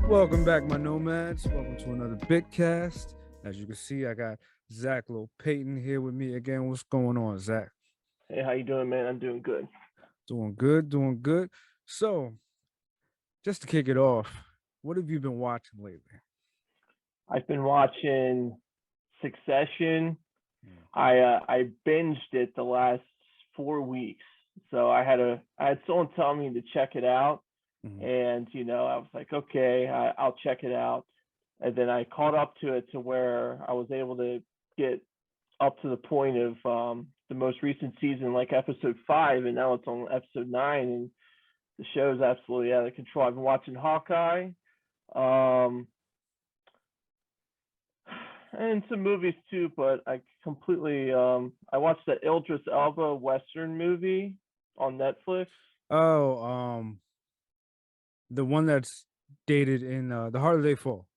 Welcome back, my nomads. Welcome to another Bitcast. As you can see, I got Zach Lil Payton here with me again. What's going on, Zach? Hey, how you doing, man? I'm doing good. Doing good, doing good. So, just to kick it off, what have you been watching lately? I've been watching Succession. Mm. I binged it the last 4 weeks. So I had someone tell me to check it out, Mhm. and I was like, okay, I'll check it out. And then I caught up to it to where I was able to get up to the point of the most recent season, like episode 5, and now it's on episode 9, and the show's absolutely out of control. I've been watching Hawkeye. Um, and some movies too, but I completely I watched the Idris Elba Western movie on Netflix. Oh, the one that's dated in The Harder They Fall.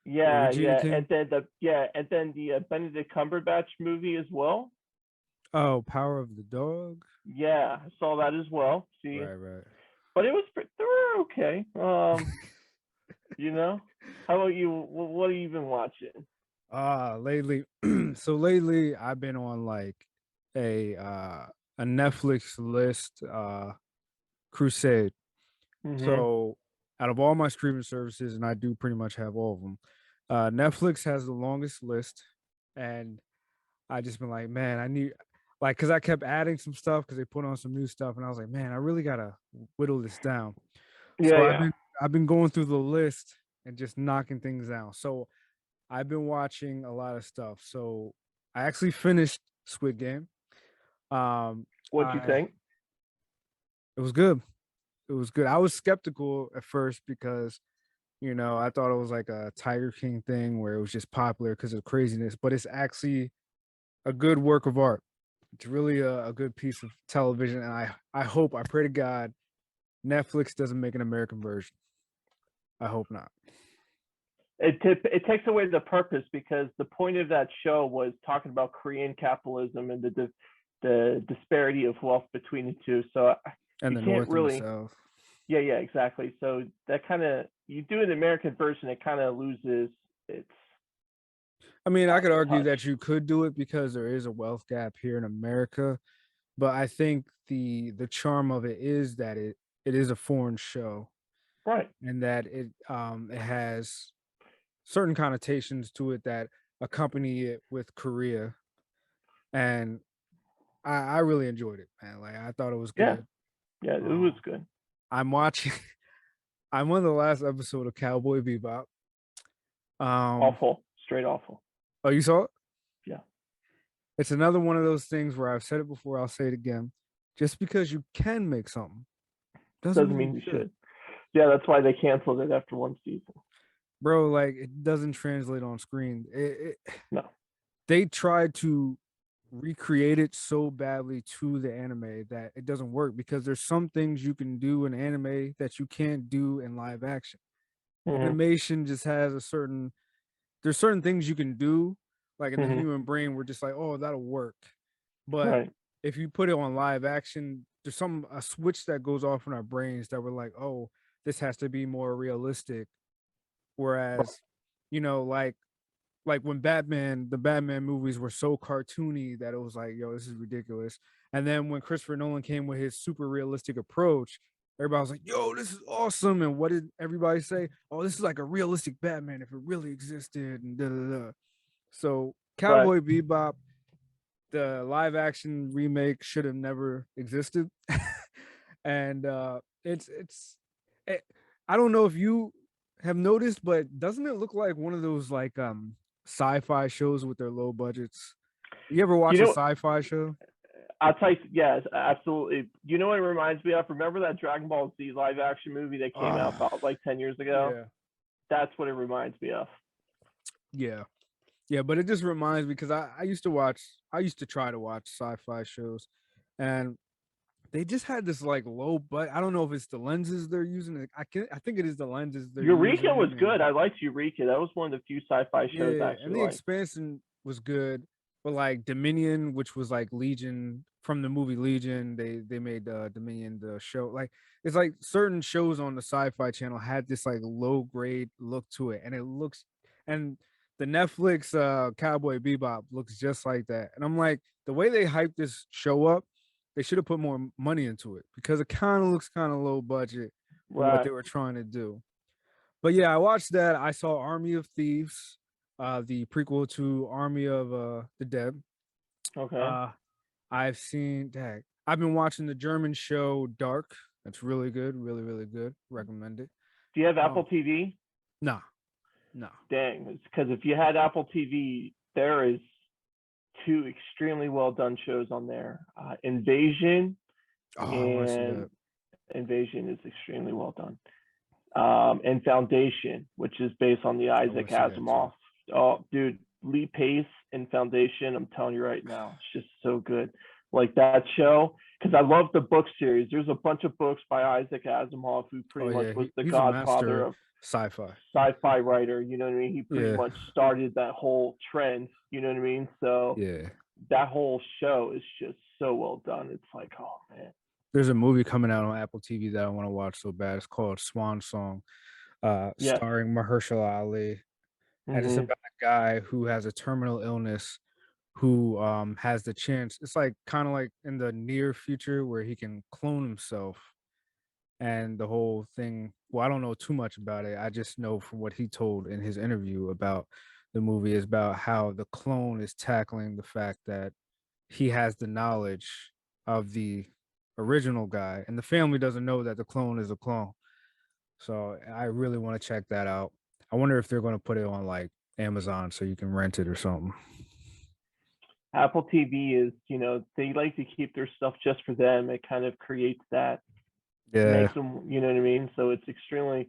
The Yeah, Regina yeah, King. and then the Benedict Cumberbatch movie as well. Oh, Power of the Dog. Yeah, I saw that as well. See, Right, right. but they were okay. How about you? What have you been watching? Lately, so lately I've been on like a uh a Netflix list crusade. Mm-hmm. So out of all my streaming services, and I do pretty much have all of them, Netflix has the longest list, and I just been like, man, I need like because I kept adding some stuff because they put on some new stuff, and I was like, man, I really gotta whittle this down. So Yeah, yeah. I've been going through the list and just knocking things down. So I've been watching a lot of stuff. So I actually finished Squid Game. What'd you I think? It was good. It was good. I was skeptical at first because I thought it was like a Tiger King thing where it was just popular because of craziness, but it's actually a good work of art. It's really a good piece of television, and I pray to God Netflix doesn't make an American version. I hope not. It takes away the purpose because the point of that show was talking about Korean capitalism and the disparity of wealth between the two. So And you the can't North and the really, South. yeah, yeah, exactly. So that kind of you do an American version, it kind of loses its I mean, I could argue touch. that you could do it because there is a wealth gap here in America, but I think the charm of it is that it is a foreign show Right. and that it has certain connotations to it that accompany it with Korea, and I really enjoyed it, man. Like I thought it was Yeah, good. yeah, it was Um, good. I'm watching. I'm on the last episode of Cowboy Bebop. Um, Awful, straight awful. oh, you saw it? Yeah, It's another one of those things where I've said it before. I'll say it again. Just because you can make something doesn't doesn't mean you mean you should, should. Yeah, that's why they canceled it after one season. bro. Like it doesn't translate on screen. No. They tried to recreate it so badly to the anime that it doesn't work because there's some things you can do in anime that you can't do in live action. Mm-hmm. Animation just has there's certain things you can do like in the Mm-hmm. human brain we're just like, oh, that'll work. But Right. if you put it on live action, there's a switch that goes off in our brains that we're like, oh, this has to be more realistic. Whereas, you know, like when the Batman movies were so cartoony that it was like, yo, this is ridiculous. And then when Christopher Nolan came with his super realistic approach, everybody was like, yo, this is awesome. And what did everybody say? Oh, this is like a realistic Batman if it really existed. And da da da. So Right. Cowboy Bebop, the live action remake should have never existed. And it, I don't know if you have noticed, but doesn't it look like one of those like sci-fi shows with their low budgets? You ever You watch a know, sci-fi show? I'll tell you, yes, absolutely. You know what it reminds me of? Remember that Dragon Ball Z live action movie that came out Ah, about like 10 years ago? yeah, That's what it reminds me of. yeah, yeah. But it just reminds me because I used to try to watch sci-fi shows, and they just had this like low, but I don't know if it's the lenses they're using. I think it is the lenses they're Eureka was using, and good. I liked Eureka. That was one of the few sci-fi shows I yeah, and actually the liked. expansion was good, but like Dominion, which was like Legion from the movie Legion. They made Dominion the show. Like it's like certain shows on the Sci-Fi Channel had this like low grade look to it, and it looks and the Netflix Cowboy Bebop looks just like that. And I'm like, the way they hyped this show up, they should have put more money into it because it kind of looks kind of low budget for what Right. they were trying to do. But yeah, I watched that. I saw Army of Thieves, the prequel to Army of the Dead. Okay. Uh, I've seen that. I've been watching the German show Dark. That's really good, really, really good. Recommend it. Do you have Apple Oh, TV? nah, nah. Dang, because if you had Apple TV, there is two extremely well done shows on there. Invasion Oh, I want to see and that. Invasion is extremely well done. And Foundation, which is based on the I want Isaac to see that too. Asimov. Oh, dude, Lee Pace and Foundation. I'm telling you right now, it's just so good. Like that show, because I love the book series. There's a bunch of books by Isaac Asimov, who Oh pretty much yeah, was the he's a godfather master of sci-fi. sci-fi writer. You know what I mean? He pretty Yeah, much started that whole trend. You know what I mean? So yeah. that whole show is just so well done. It's like, oh man. There's a movie coming out on Apple TV that I want to watch so bad. It's called Swan Song, Yes. starring Mahershala Ali, and it's Mm-hmm. about a guy who has a terminal illness who has the chance. It's like kind of like in the near future where he can clone himself and the whole thing. Well, I don't know too much about it. I just know from what he told in his interview about the movie is about how the clone is tackling the fact that he has the knowledge of the original guy and the family doesn't know that the clone is a clone. So I really want to check that out. I wonder if they're going to put it on like Amazon so you can rent it or something. Apple TV is, they like to keep their stuff just for them. It kind of creates that, Yeah. makes them, you know what I mean? So it's extremely,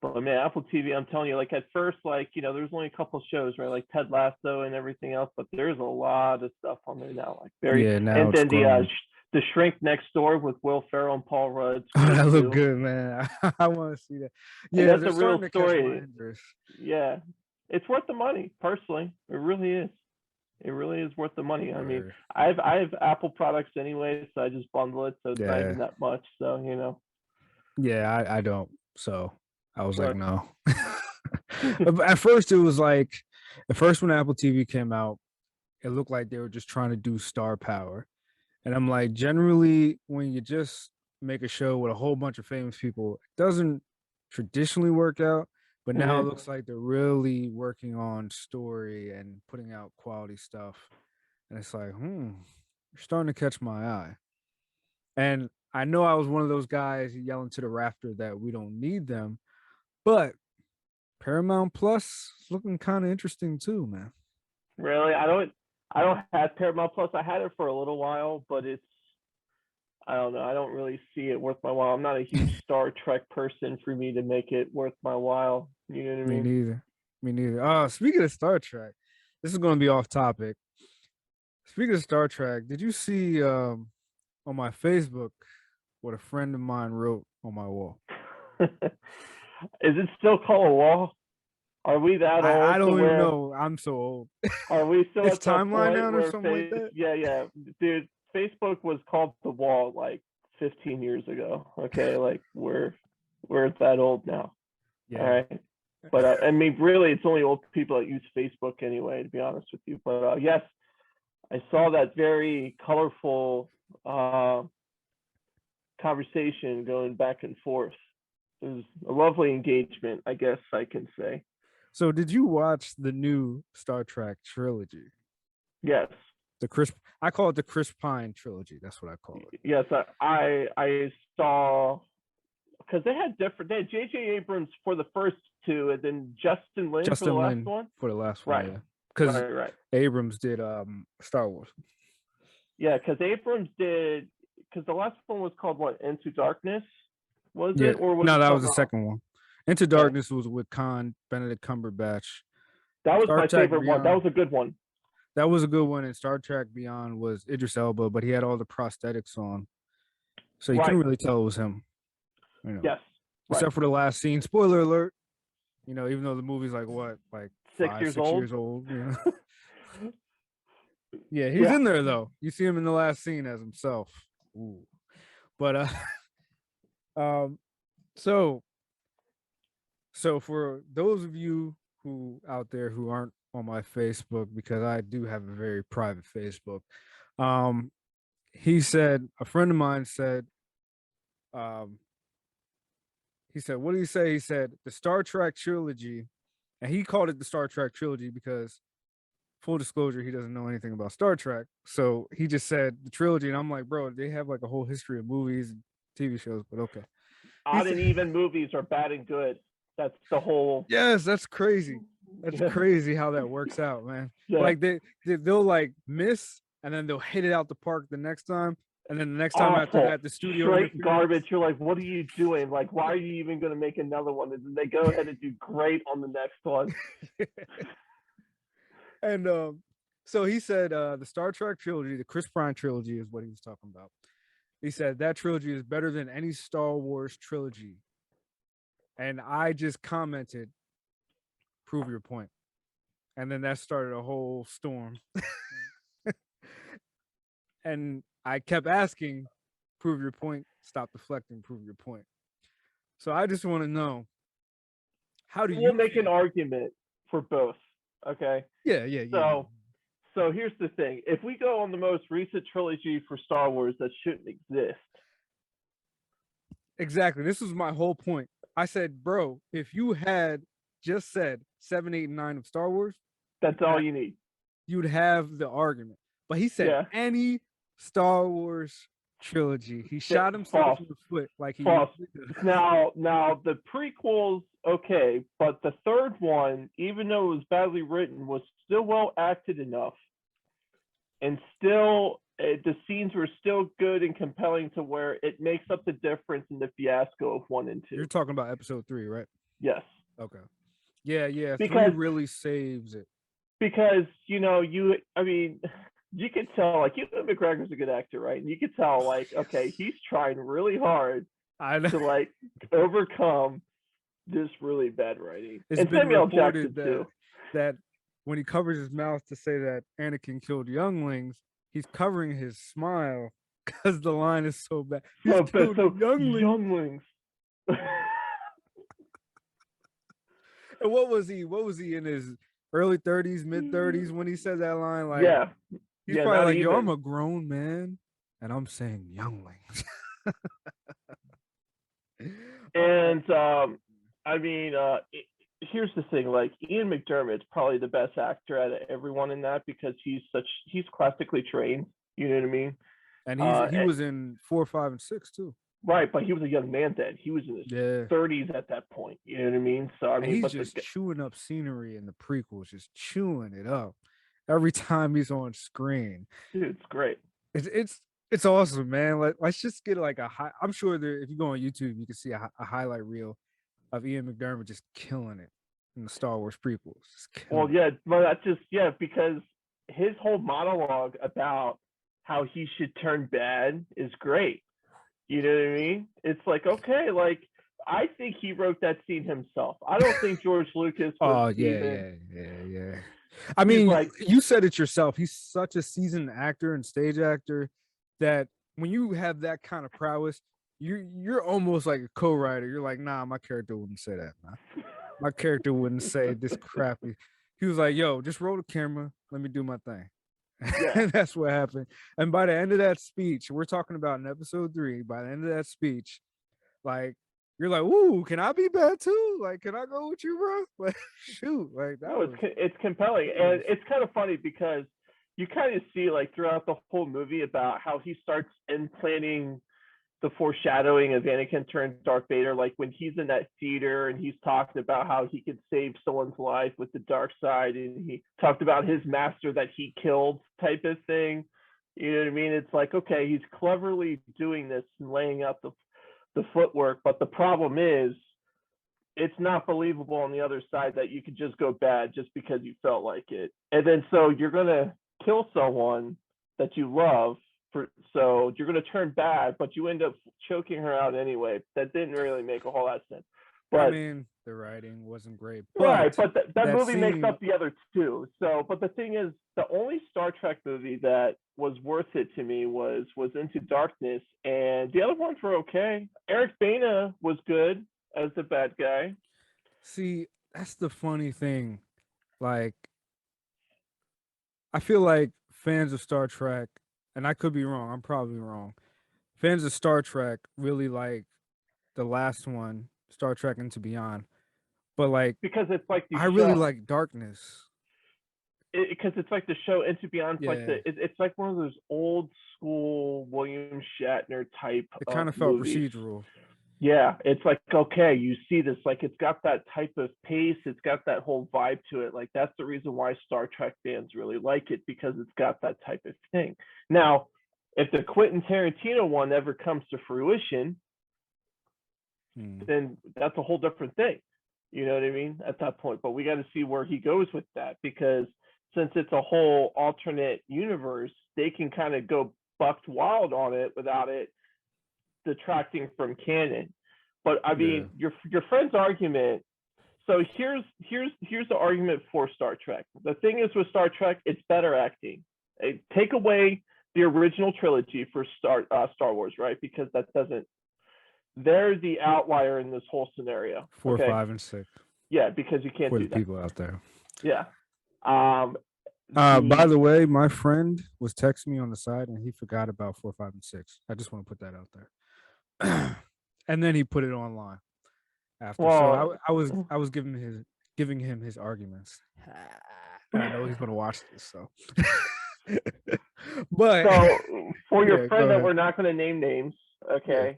but man, Apple TV, I'm telling you, like at first, like, there's only a couple of shows, right? Like Ted Lasso and everything else, but there's a lot of stuff on there now. Like Yeah, now and it's then grown. the Shrink Next Door with Will Ferrell and Paul Rudd, Oh, that Scooby look Doo. good, man. I want to see that. And Yeah, that's they're a real starting to catch my story. interest. Yeah. It's worth the money, personally. It really is. It really is worth the money. I mean, Or I have Apple products anyway, so I just bundle it, so it's not even yeah, that much. So yeah, I don't. So I was like, look, no. But at first, it was like, at first when Apple TV came out, it looked like they were just trying to do star power. And I'm like, generally, when you just make a show with a whole bunch of famous people, it doesn't traditionally work out. But now it mhm. looks like they're really working on story and putting out quality stuff. And it's like, you're starting to catch my eye. And I know I was one of those guys yelling to the rafter that we don't need them, but Paramount Plus is looking kind of interesting too, man. Really, I don't have Paramount Plus. I had it for a little while, but I don't know. I don't really see it worth my while. I'm not a huge Star Trek person for me to make it worth my while. You know what I Me mean? neither. Me neither. Speaking of Star Trek, this is going to be off topic. Speaking of Star Trek, did you see on my Facebook what a friend of mine wrote on my wall? Is it still called a wall? Are we that I old to don't even where? know. I'm so old. Are we still It's at the timeline point now or where something like that. Yeah, yeah, dude, Facebook was called the wall like 15 years ago. Okay, like we're that old now. All Yeah. right, but I mean, really, it's only old people that use Facebook anyway, to be honest with you. But yes, I saw that very colorful conversation going back and forth. It was a lovely engagement, I guess I can say. So did you watch the new Star Trek trilogy? Yes, The Chris I call it the Chris Pine trilogy. That's what I call it. yes, I saw, because they had J.J. Abrams for the first two, and then Justin Lin for the Justin last Lin one. for the last one, Right, yeah. Because right. Abrams did Star Wars. Yeah, because Abrams did, because the last one was called what? Into Darkness, was Yeah. it, or was No, it that was something the else? second one. Into Okay, Darkness was with Benedict Cumberbatch. that was Star my Trek favorite one. That Beyond, was a good one. that was a good one. And Star Trek Beyond was Idris Elba, but he had all the prosthetics on. So you couldn't Right. really tell it was him, Yes. Right. except for the last scene. Spoiler alert, even though the movie's like what, like 6 five, years six old. years old, Yeah, he's in there though. You see him in the last scene as himself. Ooh. But um, so for those of you who out there who aren't on my Facebook, because I do have a very private Facebook, um, a friend of mine said, um, what did he say? He said the Star Trek trilogy, and he called it the Star Trek trilogy because, full disclosure, he doesn't know anything about Star Trek. So he just said the trilogy, and I'm like, bro, they have like a whole history of movies and TV shows, but okay. Odd and even movies are bad and good. That's the whole. Yes, that's crazy. That's crazy how that works out, man. Yeah. Like they'll like miss, and then they'll hit it out the park the next time, and then the next time after that, the studio straight garbage. You're like, what are you doing? Like, why are you even going to make another one? And then they go ahead and do great on the next one. And so he said the Star Trek trilogy, the Chris Pine trilogy, is what he was talking about. He said that trilogy is better than any Star Wars trilogy. And I just commented, prove your point. And then that started a whole storm. And I kept asking, prove your point, stop deflecting, prove your point. So I just want to know, how do you make an argument for both? Okay. Yeah. So here's the thing. If we go on the most recent trilogy for Star Wars that shouldn't exist. Exactly. This was my whole point. I said, bro, if you had just said 7, 8, and 9 of Star Wars, that's all you need. You'd have the argument. But he said any Star Wars trilogy. He shot himself in the foot like he now the prequels, okay, but the third one, even though it was badly written, was still well acted enough, and still the scenes were still good and compelling to where it makes up the difference in the fiasco of 1 and 2. You're talking about episode 3, right? Yes. Okay. Yeah. Because 3 really saves it. Because you could tell, like, Ewan McGregor's a good actor, right? And you could tell, like, okay, he's trying really hard to, like, overcome this really bad writing. It's been reported that when he covers his mouth to say that Anakin killed younglings, he's covering his smile because the line is so bad. He's killed younglings. And what was he in his early 30s, mid 30s when he said that line? Like, he's probably like, yo, I'm a grown man and I'm saying younglings. And here's the thing, like, Ian McDermott's probably the best actor out of everyone in that because he's classically trained, you know what I mean? And he was in 4, 5, and 6 too. Right, but he was a young man then. He was in his 30s at that point. You know what I mean? So he's just chewing up scenery in the prequels, just chewing it up every time he's on screen. Dude, it's great. It's awesome, man. Let's just get like I'm sure if you go on YouTube, you can see a highlight reel of Ian McDermott just killing it in the Star Wars prequels. Well, yeah, but that's just because his whole monologue about how he should turn bad is great. You know what I mean? It's like, okay, like, I think he wrote that scene himself. I don't think George Lucas was yeah. I mean, like, you said it yourself. He's such a seasoned actor and stage actor that when you have that kind of prowess, you're almost like a co-writer. You're like, nah, my character wouldn't say that. Nah. My character wouldn't say this crappy. He was like, yo, just roll the camera. Let me do my thing. Yeah. That's what happened. And by the end of that speech, we're talking about in episode 3, by the end of that speech, like, you're like, ooh, can I be bad too? Like, can I go with you, bro? Like, shoot, like that. It's compelling. And it's kind of funny because you kind of see, like, throughout the whole movie about how he starts implanting the foreshadowing of Anakin turns Darth Vader, like when he's in that theater and he's talking about how he could save someone's life with the dark side, and he talked about his master that he killed type of thing. You know what I mean? It's like, okay, he's cleverly doing this and laying out the footwork, but the problem is it's not believable on the other side that you could just go bad just because you felt like it. And then so you're going to kill someone that you love, so you're going to turn bad, but you end up choking her out anyway. That didn't really make a whole lot of sense. I But mean, the writing wasn't great, right, but but that that movie makes scene, up the other two. So, but the thing is, the only Star Trek movie that was worth it to me was Into Darkness, and the other ones were okay. Eric Bana was good as the bad guy. see, that's the funny thing. Like, I feel like fans of Star Trek, and I could be wrong, I'm probably wrong. Fans of Star Trek really like the last one, Star Trek Into Beyond. But like, Because it's like the I really show. like Darkness. Because it's like the show Into Beyond. It's like Yeah, it's like one of those old school William Shatner type it kind of of felt movies. procedural. Yeah, it's like, okay, you see this, like it's got that type of pace, it's got that whole vibe to it. Like that's the reason why Star Trek fans really like it, because it's got that type of thing. Now, if the Quentin Tarantino one ever comes to fruition, Hmm. then that's a whole different thing. You know what I mean? At that point. But we got to see where he goes with that, because since it's a whole alternate universe, they can kind of go bucked wild on it without it detracting from canon. But I Yeah. mean, your friend's argument. So here's the argument for Star Trek. The thing is with Star Trek, it's better acting. Take away the original trilogy for Star Wars, right? Because that doesn't. They're the outlier in this whole scenario. 4, Okay. 5, and 6 Yeah, because you can't for the do that. people out there. Yeah. Um. By The the way, my friend was texting me on the side and he forgot about 4, 5, and 6. I just want to put that out there. And then he put it online after. So well, I was giving him his arguments. And I know he's gonna watch this, so but so for your yeah, go friend that ahead. we're not going to name names, Yeah. okay,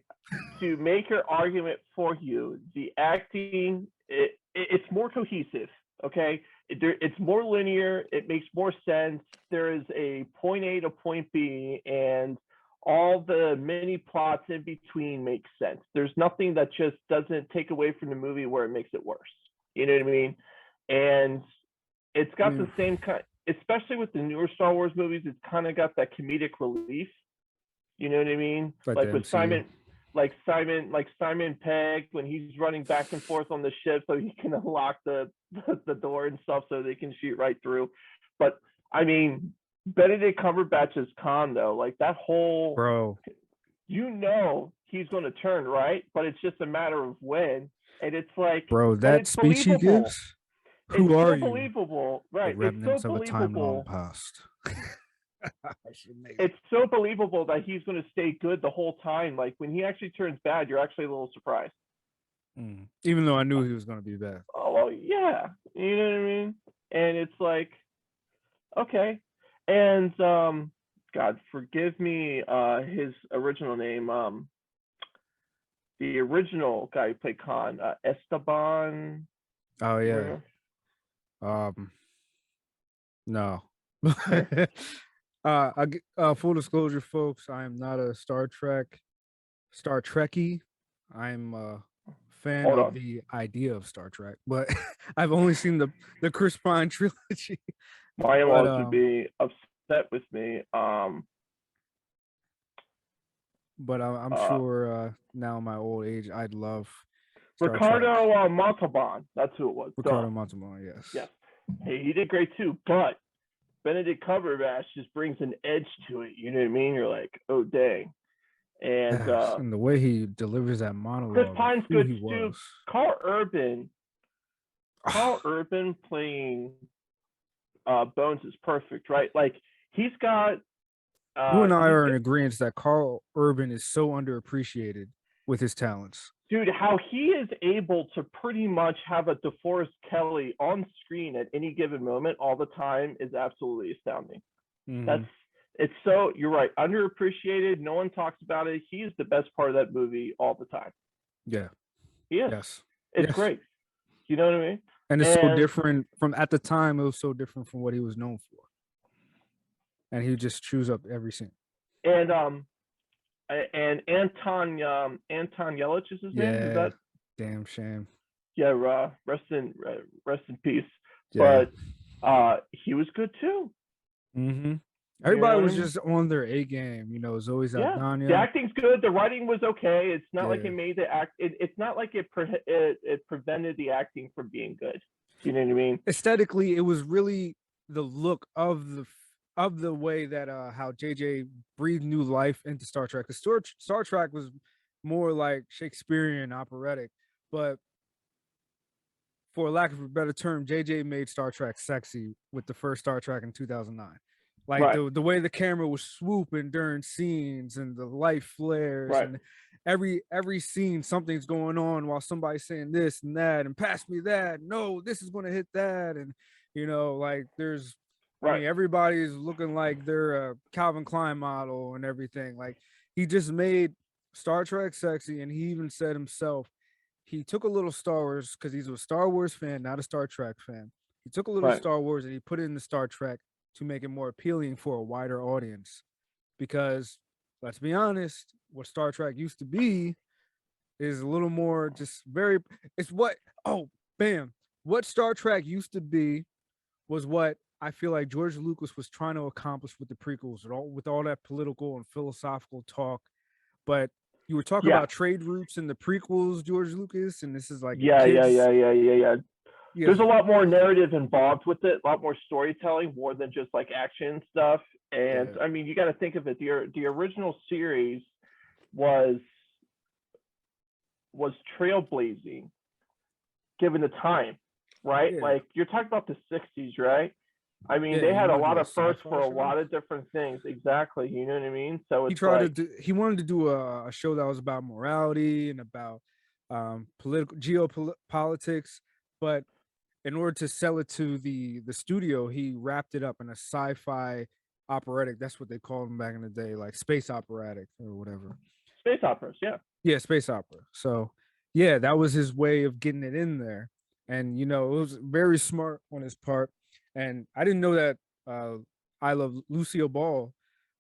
to make your argument for you, the acting it's more cohesive. Okay, it's more linear. It makes more sense. There is a point A to point B, and all the mini plots in between make sense. There's nothing that just doesn't take away from the movie where it makes it worse. You know what I mean? And it's I got the mean, same kind, especially with the newer Star Wars movies. It's kind of got that comedic relief. You know what I mean? like the Like with MCU. Like Simon Pegg when he's running back and forth on the ship so he can unlock the door and stuff so they can shoot right through. But I mean, Benedict Cumberbatch's Khan though, like that whole, Bro, he's going to turn right, but it's just a matter of when. And it's like, bro, and that it's speech he believable. gives. It's Who are so you? believable, The right? It's so remnants of a time long believable. past. That's amazing. It's so believable that he's going to stay good the whole time. Like when he actually turns bad, you're actually a little surprised. Even though I knew he was gonna be bad. Oh well, yeah, you know what I mean. And it's like, okay, and God forgive me, his original name, the original guy who played Khan, Esteban. Oh yeah. Remember? No. Full disclosure, folks, I am not a Star Trekkie. I'm a fan Hold of on. the idea of Star Trek, but I've only seen the Chris Pine trilogy. My But in-laws would be upset with me. I'm Uh, sure now in my old age, I'd love Star Trek. Ricardo Montalban. That's who it was. Duh. Ricardo Montalban, yes. Yes. Hey, he did great too, but Benedict Cumberbatch just brings an edge to it. You know what I mean? You're like, oh dang. And Yes, and the way he delivers that Chris monologue of Pine's who good he too. was. Carl Urban, Carl Urban playing Bones is perfect, right? Like he's got You and I he's are in got, agreement that Carl Urban is so underappreciated with his talents. dude, how he is able to pretty much have a DeForest Kelly on screen at any given moment all the time is absolutely astounding. Mm-hmm. That's it's so you're right, underappreciated. No one talks about it. He is the best part of that movie all the time. Yeah. He is. Yes. It's Yes. great. You know what I mean? And it's so And different from at the time. It was so different from what he was known for, and he just chews up every scene. and Anton Yelich is his name. Is Yeah. that Damn shame. yeah? Rest in peace. Yeah. But he was good too. Mm-hmm. You know Everybody what I was mean? just on their A game. Zoe Yeah, the Saldana. acting's good. The writing was okay. It's not like Yeah, it made the act. It's not like it prevented the acting from being good. You know what I mean? aesthetically, it was really the look of the way that how JJ breathed new life into Star Trek. The Star Trek was more like Shakespearean operatic, but for lack of a better term, JJ made Star Trek sexy with the first Star Trek in 2009. Like Right, the way the camera was swooping during scenes and the light flares right, and every scene something's going on while somebody's saying this and that and pass me that. No, this is going to hit that and like there's I right, mean everybody's looking like they're a Calvin Klein model and everything. Like he just made Star Trek sexy and he even said himself he took a little Star Wars because he's a Star Wars fan, not a Star Trek fan. He took a little right, Star Wars and he put it in the Star Trek to make it more appealing for a wider audience. Because let's be honest, what Star Trek used to be is a little more just very. It's what bam, what Star Trek used to be was what I feel like George Lucas was trying to accomplish with the prequels, with all that political and philosophical talk. But you were talking yeah, about trade routes in the prequels, George Lucas, and this is like a yeah, yeah, kids. yeah, yeah, yeah, yeah. There's Yes, a lot more narrative involved with it, a lot more storytelling, more than just like action stuff. And yeah, I mean, you got to think of it. The original series was was trailblazing given the time, right? yeah, Like you're talking about the 60s, right? I mean, yeah. they You had a want to lot do a of firsts sci-fi for a show? lot of different things. Exactly. You know what I mean? So He it's tried to like, do. He wanted to do a show that was about morality and about political geopolitics, but in order to sell it to the studio, he wrapped it up in a sci-fi operatic. That's what they called them back in the day, like space operatic or whatever. space operas. Yeah. Yeah, space opera. So yeah, that was his way of getting it in there. And it was very smart on his part. And I didn't know that I Love Lucille Ball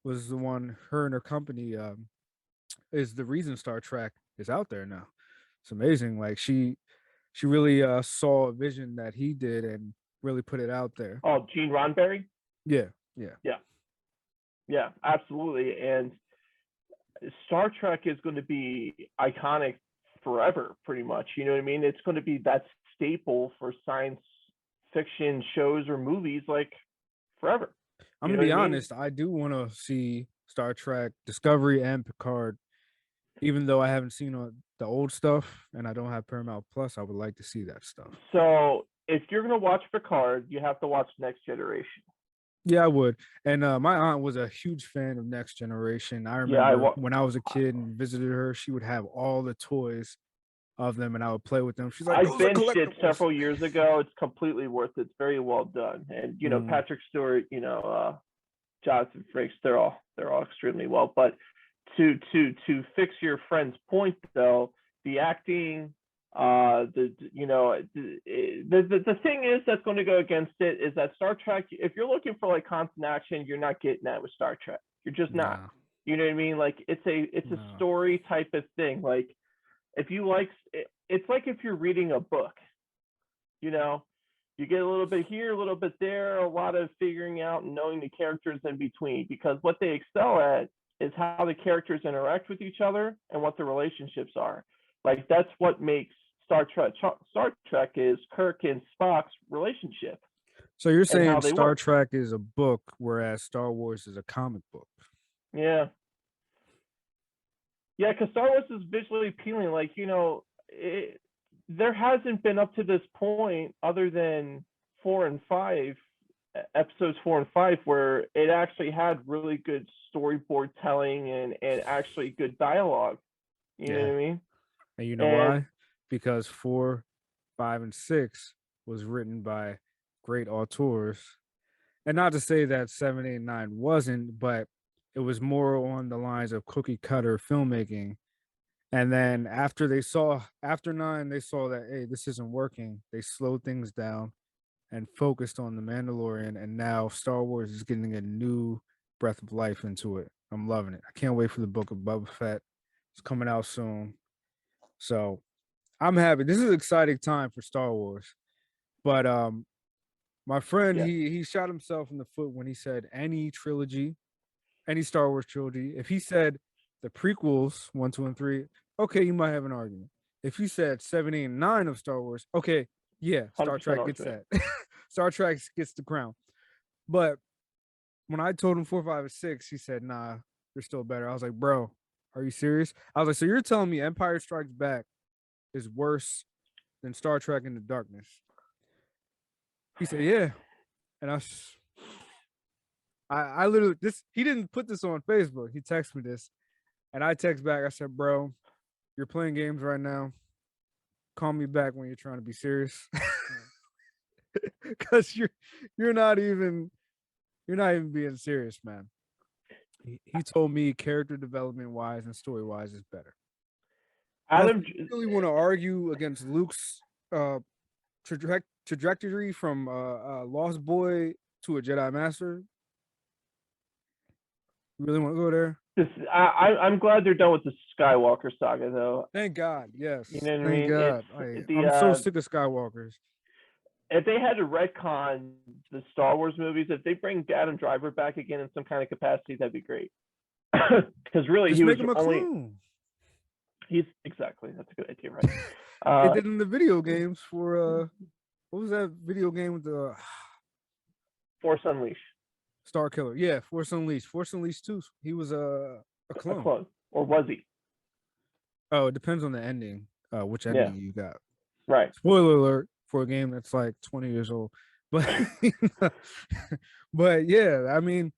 was the one, her and her company is the reason Star Trek is out there now. It's amazing. Like she really saw a vision that he did and really put it out there. Oh, Gene Roddenberry. Yeah, yeah. Yeah. Yeah, absolutely. And Star Trek is going to be iconic forever, pretty much. You know what I mean? It's going to be that staple for science fiction shows or movies, like forever. I'm You gonna know what be I mean? honest, I do want to see Star Trek Discovery and Picard. Even though I haven't seen the old stuff and I don't have Paramount Plus, I would like to see that stuff. So if you're going to watch Picard, you have to watch Next Generation. Yeah, I would. And my aunt was a huge fan of Next Generation. I Yeah, remember when I was a kid and visited her, she would have all the toys of them and I would play with them. She's like, I those are binged it collectibles. several years ago. It's completely worth it. It's very well done. And Mm, Patrick Stewart, Jonathan Frakes, they're all extremely well. But to fix your friend's point though, the acting, the thing is that's going to go against it is that Star Trek. If you're looking for like constant action, you're not getting that with Star Trek. You're just not. nah, You know what I mean? Like it's a nah. story type of thing. Like if you like, it's like if you're reading a book. You know, you get a little bit here, a little bit there, a lot of figuring out and knowing the characters in between. Because what they excel at is how the characters interact with each other and what the relationships are. Like that's what makes Star Trek. Star Trek is Kirk and Spock's relationship So you're and how saying they Star work. Trek is a book, whereas Star Wars is a comic book. Yeah, yeah, because Star Wars is visually appealing. Like there hasn't been up to this point, other than 4 and 5, episodes 4 and 5, where it actually had really good storyboard telling and actually good dialogue. You know Yeah. what I mean? And you know And why? Because 4, 5, and 6 was written by great auteurs. And not to say that 7, 8, 9 wasn't, but it was more on the lines of cookie cutter filmmaking. And then after 9, they saw that hey, this isn't working. They slowed things down and focused on the Mandalorian. And now Star Wars is getting a new breath of life into it. I'm loving it. I can't wait for the book of Boba Fett. It's coming out soon. So I'm happy. This is an exciting time for Star Wars. But My friend, Yeah. he shot himself in the foot when he said any trilogy, any Star Wars trilogy. If he said the prequels, 1, 2, and 3, okay, you might have an argument. If he said 7, 8, and 9 of Star Wars, okay, yeah, Star 100% Trek gets argument. that. Star Trek gets the crown. But when I told him 4, 5, and 6, he said, nah, they're still better. I was like, bro, are you serious? I was like, so you're telling me Empire Strikes Back is worse than Star Trek Into Darkness? He said, yeah. And I literally, this, he didn't put this on Facebook. He texted me this. And I text back, I said, bro, you're playing games right now. Call me back when you're trying to be serious. Cause you're not even being serious, man. He told me character development wise and story wise is better. Now, if Adam, you really want to argue against Luke's trajectory from Lost Boy to a Jedi Master, you really want to go there? I'm glad they're done with the Skywalker saga, though. Thank God. Yes. You know what I Thank mean? God. It's I'm so sick of Skywalkers. if they had to retcon the Star Wars movies, if they bring Adam Driver back again in some kind of capacity, that'd be great. Because really, Just he was make him a only clone. he's exactly that's a good idea, right? They did in the video games for what was that video game with the Force Unleashed. Star Killer? Yeah, Force Unleashed. Force Unleashed 2. He was a clone. A clone, or was he? Oh, it depends on the ending. Which ending you got? Right. Spoiler alert for a game that's like 20 years old. But but yeah, I mean,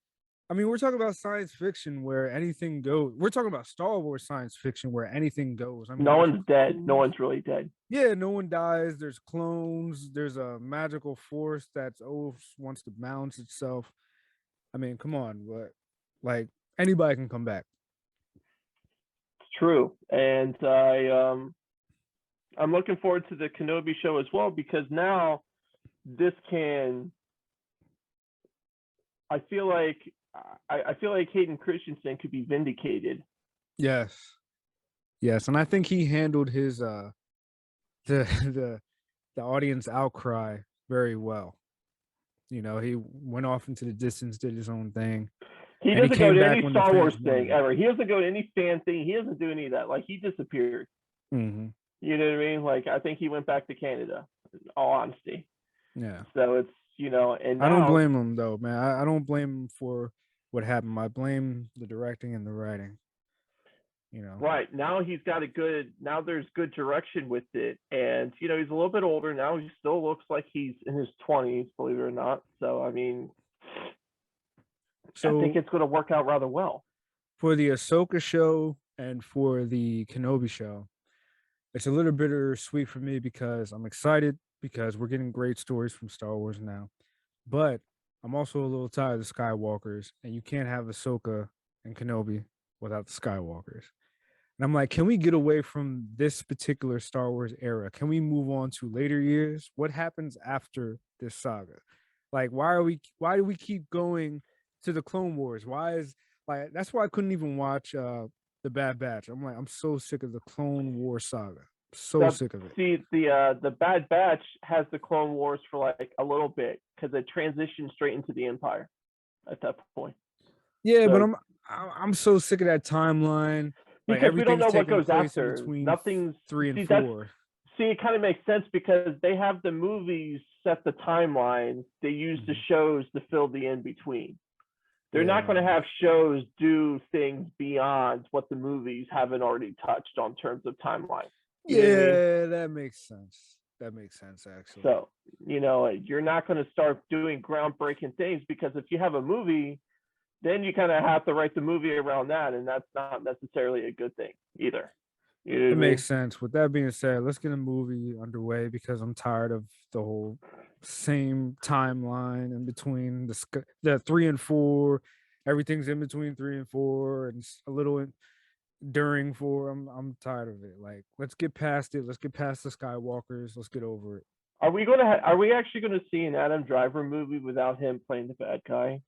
we're talking about science fiction where anything goes. We're talking about Star Wars science fiction where anything goes. I mean, no one's dead. No one's really dead. Yeah, no one dies. There's clones. There's a magical force that's wants to balance itself. I mean, come on, but like anybody can come back. It's true, and I'm looking forward to the Kenobi show as well because now this can. I feel like Hayden Christensen could be vindicated. Yes, yes, and I think he handled his the the audience outcry very well. You know, he went off into the distance, did his own thing. He doesn't go to any Star Wars thing ever. He doesn't go to any fan thing. He doesn't do any of that. Like he disappeared. Mm-hmm. You know what I mean? Like I think he went back to Canada. In all honesty. Yeah. So it's and now, I don't blame him though, man. I don't blame him for what happened. I blame the directing and the writing. You know. Right now he's got a good. Now there's good direction with it, and he's a little bit older now. He still looks like he's in his 20s, believe it or not. So I mean. So I think it's going to work out rather well. For the Ahsoka show and for the Kenobi show, it's a little bittersweet for me because I'm excited because we're getting great stories from Star Wars now. But I'm also a little tired of the Skywalkers, and you can't have Ahsoka and Kenobi without the Skywalkers. And I'm like, can we get away from this particular Star Wars era? Can we move on to later years? What happens after this saga? Like, why do we keep going to the Clone Wars? That's why I couldn't even watch the Bad Batch. I'm like, I'm so sick of the Clone War saga. Sick of it. See, the Bad Batch has the Clone Wars for like a little bit because it transitioned straight into the Empire at that point. Yeah, but I'm so sick of that timeline. Because we don't know what goes after. Nothing's 3 and 4. See, it kind of makes sense because they have the movies set the timeline. They use the shows to fill the in between. They're not going to have shows do things beyond what the movies haven't already touched on terms of timeline. That makes sense. That makes sense, actually. So, you're not going to start doing groundbreaking things because if you have a movie, then you kind of have to write the movie around that, and that's not necessarily a good thing either. It makes sense. With that being said, let's get a movie underway because I'm tired of the whole same timeline in between the 3 and 4. Everything's in between 3 and 4, and a little during 4. I'm tired of it. Like, let's get past it. Let's get past the Skywalkers. Let's get over it. Are we actually going to see an Adam Driver movie without him playing the bad guy?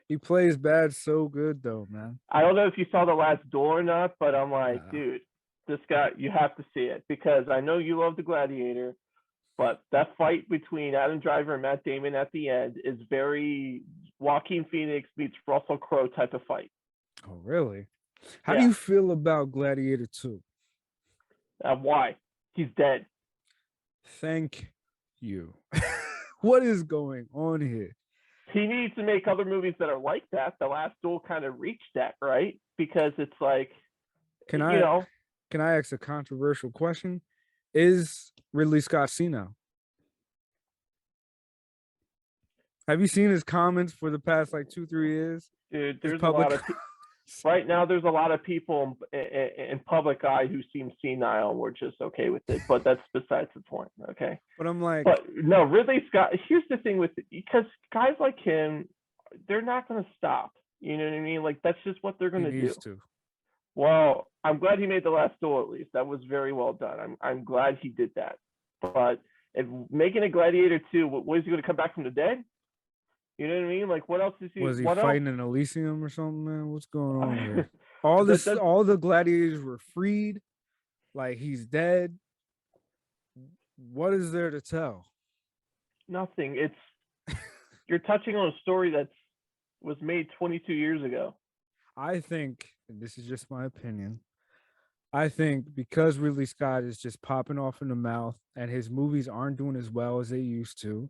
He plays bad so good though, man. I don't know if you saw The Last Duel or not, but I'm like, dude, this guy, you have to see it because I know you love The Gladiator, But that fight between Adam Driver and Matt Damon at the end is very Joaquin Phoenix meets Russell Crowe type of fight. Oh, really? How do Yeah. you feel about Gladiator 2? Why? He's dead. Thank you. What is going on here? He needs to make other movies that are like that. The Last Duel kind of reached that, right? Because it's like, Can you I know, can I ask a controversial question? Is Ridley Scott senile? Have you seen his comments for the past like 2-3 years? dude, His there's a public. lot of right now. There's a lot of people in public eye who seem senile, and we're just okay with it. But that's besides the point. Okay. But I'm like, But no, Ridley Scott. Here's the thing with it, because guys like him, they're not going to stop. You know what I mean? Like that's just what they're he going to do. needs to. Well, I'm glad he made The Last Duel at least. That was very well done. I'm glad he did that. But if making a Gladiator 2, what is he going to come back from the dead? You know what I mean? Like what else is he? Was he What fighting in Elysium or something, man? What's going on else? here? All the gladiators were freed. Like he's dead. What is there to tell? Nothing. It's you're touching on a story that was made 22 years ago. I think, and this is just my opinion, I think because Ridley Scott is just popping off in the mouth and his movies aren't doing as well as they used to,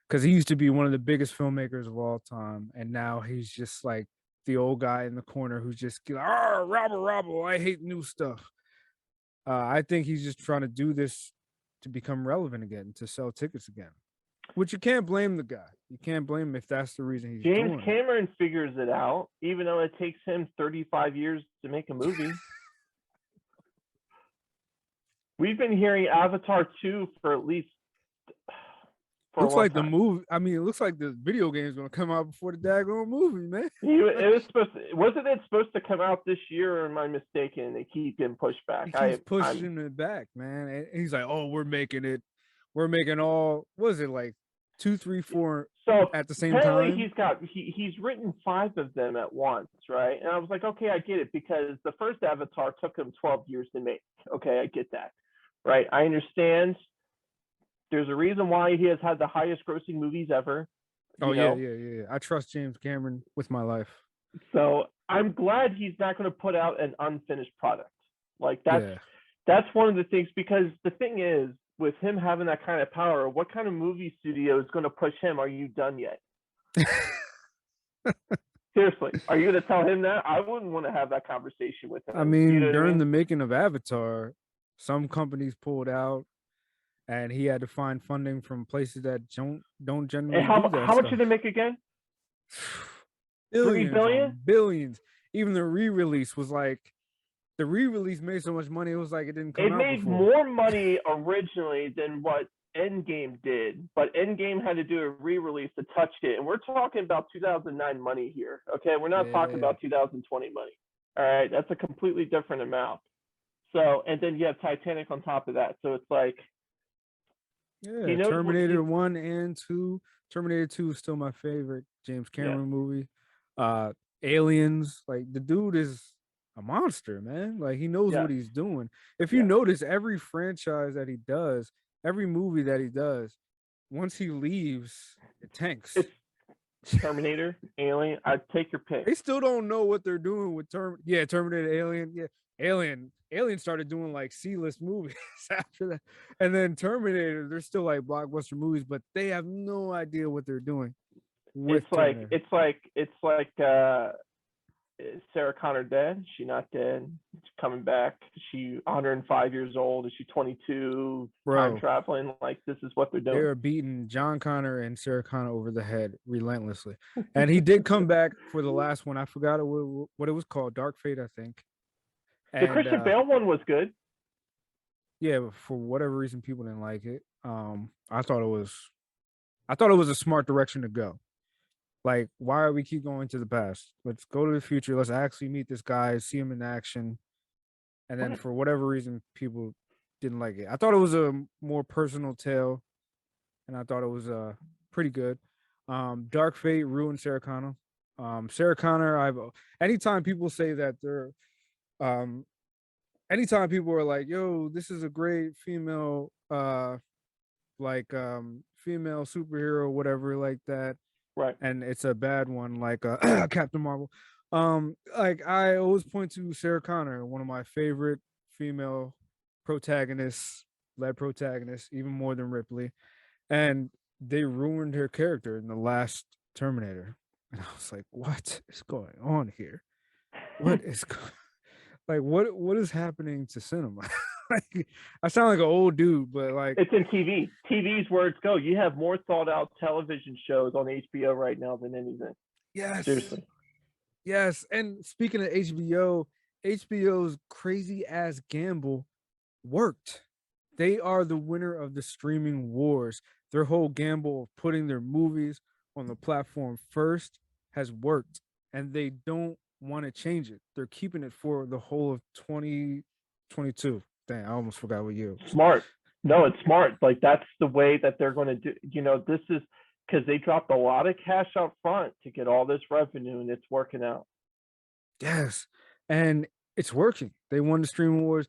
because he used to be one of the biggest filmmakers of all time, and now he's just like the old guy in the corner who's just rabble, I hate new stuff. I think he's just trying to do this to become relevant again, to sell tickets again. Which you can't blame the guy. You can't blame him if that's the reason he's James doing Cameron figures it out, even though it takes him 35 years to make a movie. We've been hearing Avatar 2 for at least looks like time. The movie. I mean, it looks like the video game is going to come out before the daggone movie, man. Wasn't it supposed to come out this year, or am I mistaken? They keep getting pushed back. He keeps pushing it back, man. And he's like, "Oh, we're making it. We're making all. What is it like 2, 3, 4 at the same time?" He's written 5 of them at once, right? And I was like, okay, I get it, because the first Avatar took him 12 years to make. Okay, I get that, right? I understand. There's a reason why he has had the highest grossing movies ever. Yeah. I trust James Cameron with my life. So I'm glad he's not going to put out an unfinished product. Like that's one of the things, because the thing is, with him having that kind of power, what kind of movie studio is going to push him? Are you done yet? Seriously, are you going to tell him that? I wouldn't want to have that conversation with him. I mean, during the making of Avatar, some companies pulled out, and he had to find funding from places that don't generally. And how much did they make again? Billions, $3 billion? Billions. Even the re-release was like, the re-release made so much money, it was like it didn't come out before. It made more money originally than what Endgame did, but Endgame had to do a re-release to touch it, and we're talking about 2009 money here. Okay, we're not talking about 2020 money. All right, that's a completely different amount. So, and then you have Titanic on top of that. So it's like, Terminator 1 and 2. Terminator 2 is still my favorite James Cameron movie. Aliens, like the dude is a monster, man. Like he knows what he's doing. If you notice, every franchise that he does, every movie that he does, once he leaves, it tanks. It's Terminator, Alien. I'd take your pick. They still don't know what they're doing with Terminator, Alien. Yeah, Alien started doing like C-list movies after that, and then Terminator. They're still like blockbuster movies, but they have no idea what they're doing. It's like is Sarah Connor dead? Is she not dead? She's coming back. Is she 105 years old? Is she 22? Time traveling? Like, this is what they're doing. They're beating John Connor and Sarah Connor over the head relentlessly. And he did come back for the last one. I forgot what it was called. Dark Fate, I think. The Christian Bale one was good. Yeah, but for whatever reason, people didn't like it. I thought it was a smart direction to go. Like, why are we keep going to the past? Let's go to the future. Let's actually meet this guy, see him in action. And then for whatever reason, people didn't like it. I thought it was a more personal tale, and I thought it was pretty good. Dark Fate ruined Sarah Connor. Sarah Connor, anytime people say that they're anytime people are like, yo, this is a great female like female superhero, whatever, like that, Right. and it's a bad one, like Captain Marvel. Like I always point to Sarah Connor, one of my favorite female protagonists, led protagonists, even more than Ripley, and they ruined her character in the last Terminator, and I was like, what is going on here? What is like what is happening to cinema? Like, I sound like an old dude, but like, It's in TV. TV's where it's go. You have more thought out television shows on HBO right now than anything. yes, Seriously. yes. And speaking of HBO, HBO's crazy ass gamble worked. They are the winner of the streaming wars. Their whole gamble of putting their movies on the platform first has worked, and they don't want to change it. They're keeping it for the whole of 2022. Dang, I almost forgot what year it was. Smart. No, it's smart. Like that's the way that they're going to do. This is because they dropped a lot of cash up front to get all this revenue, and it's working out. Yes, and it's working. They won the streaming wars.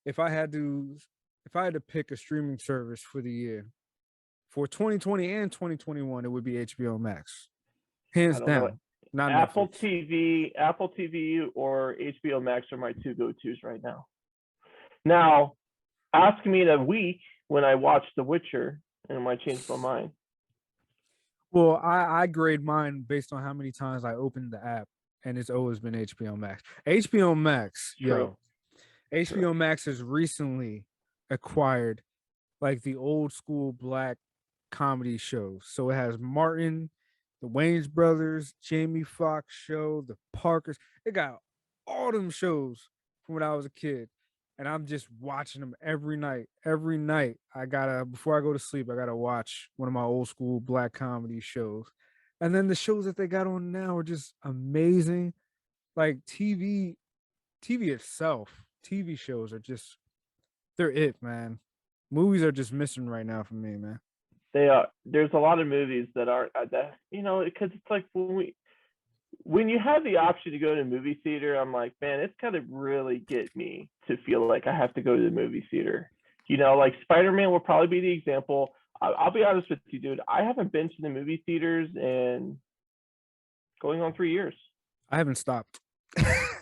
If I had to, if I had to pick a streaming service for the year for 2020 and 2021, it would be HBO Max, I hands don't know. down. Not Apple Netflix. TV, Apple TV, or HBO Max are my two go-tos right now. Now, ask me in a week when I watch The Witcher, and I might change my mind. Well, I grade mine based on how many times I opened the app, and it's always been HBO Max. HBO Max, True. yo, HBO Max has recently acquired like the old school black comedy shows. So it has Martin, the Wayne's brothers, Jamie Foxx show, the Parkers. It got all them shows from when I was a kid. And I'm just watching them every night. Every night, I gotta, before I go to sleep, I gotta watch one of my old school black comedy shows. And then the shows that they got on now are just amazing. Like TV itself, TV shows are just, they're it, man. Movies are just missing right now for me, man. They are. There's a lot of movies that are that because it's like when you have the option to go to a movie theater, I'm like, man, it's gotta really get me to feel like I have to go to the movie theater. Like Spider-Man will probably be the example. I'll be honest with you, dude. I haven't been to the movie theaters in going on 3 years. I haven't stopped.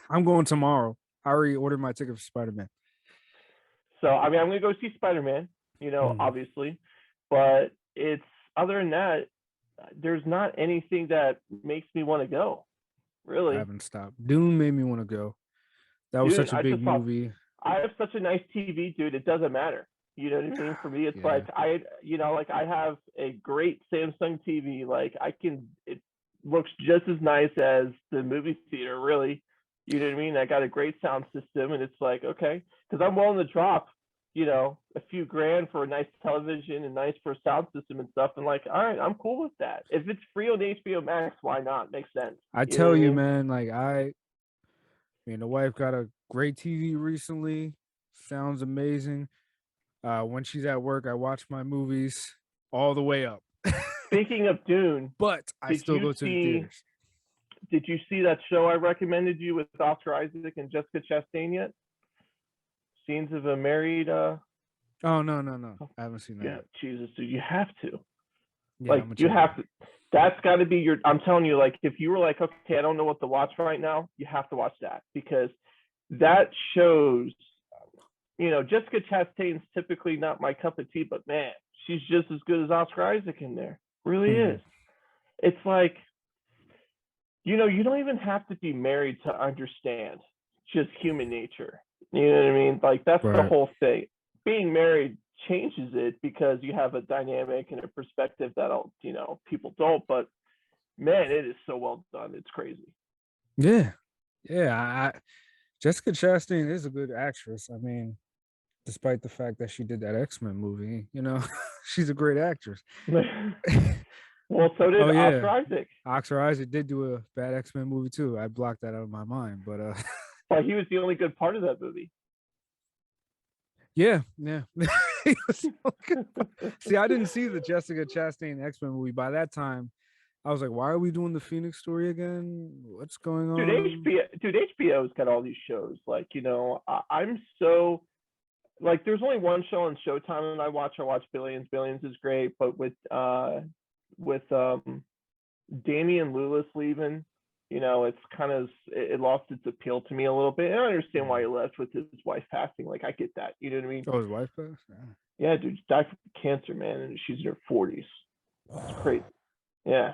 I'm going tomorrow. I already ordered my ticket for Spider Man. So I mean, I'm gonna go see Spider-Man. Mm. Obviously, but it's other than that, there's not anything that makes me want to go. I Really, haven't stopped. Dune made me want to go. That was dude. such a I big just saw. movie. I have such a nice TV, dude. It doesn't matter. You know what I mean? For me, it's Yeah. like like I have a great Samsung TV. Like I can, it looks just as nice as the movie theater. Really, you know what I mean? I got a great sound system, and it's like okay, because I'm willing to drop, a few grand for a nice television and nice for a sound system and stuff. And like, all right, I'm cool with that. If it's free on HBO Max, why not? Makes sense. I You know what tell I you, mean? man, like the wife got a great TV recently. Sounds amazing. When she's at work, I watch my movies all the way up. Speaking of Dune, But I did still you go to the see theaters. did you see that show I recommended you with Oscar Isaac and Jessica Chastain yet? Scenes of a married Oh no. I haven't seen that yeah, yet. Jesus, dude, you have to. Yeah, I'm Like gonna you check it have out. to that's gotta be your I'm telling you, like if you were like, okay, I don't know what to watch right now, you have to watch that because that shows Jessica Chastain's typically not my cup of tea, but man, she's just as good as Oscar Isaac in there. Really Hmm. is. It's like you don't even have to be married to understand just human nature. You know what I mean? Like that's the Right. whole thing. Being married changes it because you have a dynamic and a perspective that people don't. But man, it is so well done. It's crazy. Yeah. Yeah. Jessica Chastain is a good actress. I mean, despite the fact that she did that X-Men movie, she's a great actress. Well, so did Oh Oscar yeah. Isaac, Oscar Isaac did do a bad X-Men movie too. I blocked that out of my mind. But but he was the only good part of that movie. yeah. He was so good. See, I didn't see the Jessica Chastain X-Men movie. By that time, I was like, why are we doing the Phoenix story again? What's going Dude, on? HBO's got all these shows. Like, I'm so like there's only one show on Showtime and I watch Billions. Billions is great, but with Damian Lewis leaving, it's kind of it lost its appeal to me a little bit. And I understand why he left with his wife passing. Like I get that. You know what I mean? Oh, his wife passed? Yeah, dude, she died from cancer, man, and she's in her 40s. It's crazy. Yeah.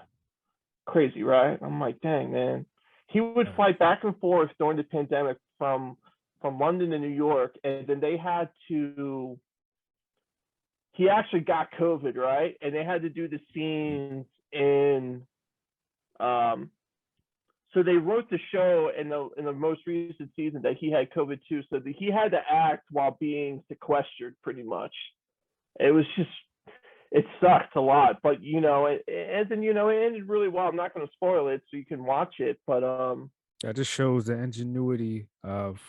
Crazy, right? I'm like, dang, man. He would fly back and forth during the pandemic from London to New York, and then they had to. He actually got COVID, right? And they had to do the scenes in. So they wrote the show in the most recent season that he had COVID too, so that he had to act while being sequestered, pretty much. It was just it sucked a lot, but it ended really well. I'm not going to spoil it, so you can watch it. But that just shows the ingenuity of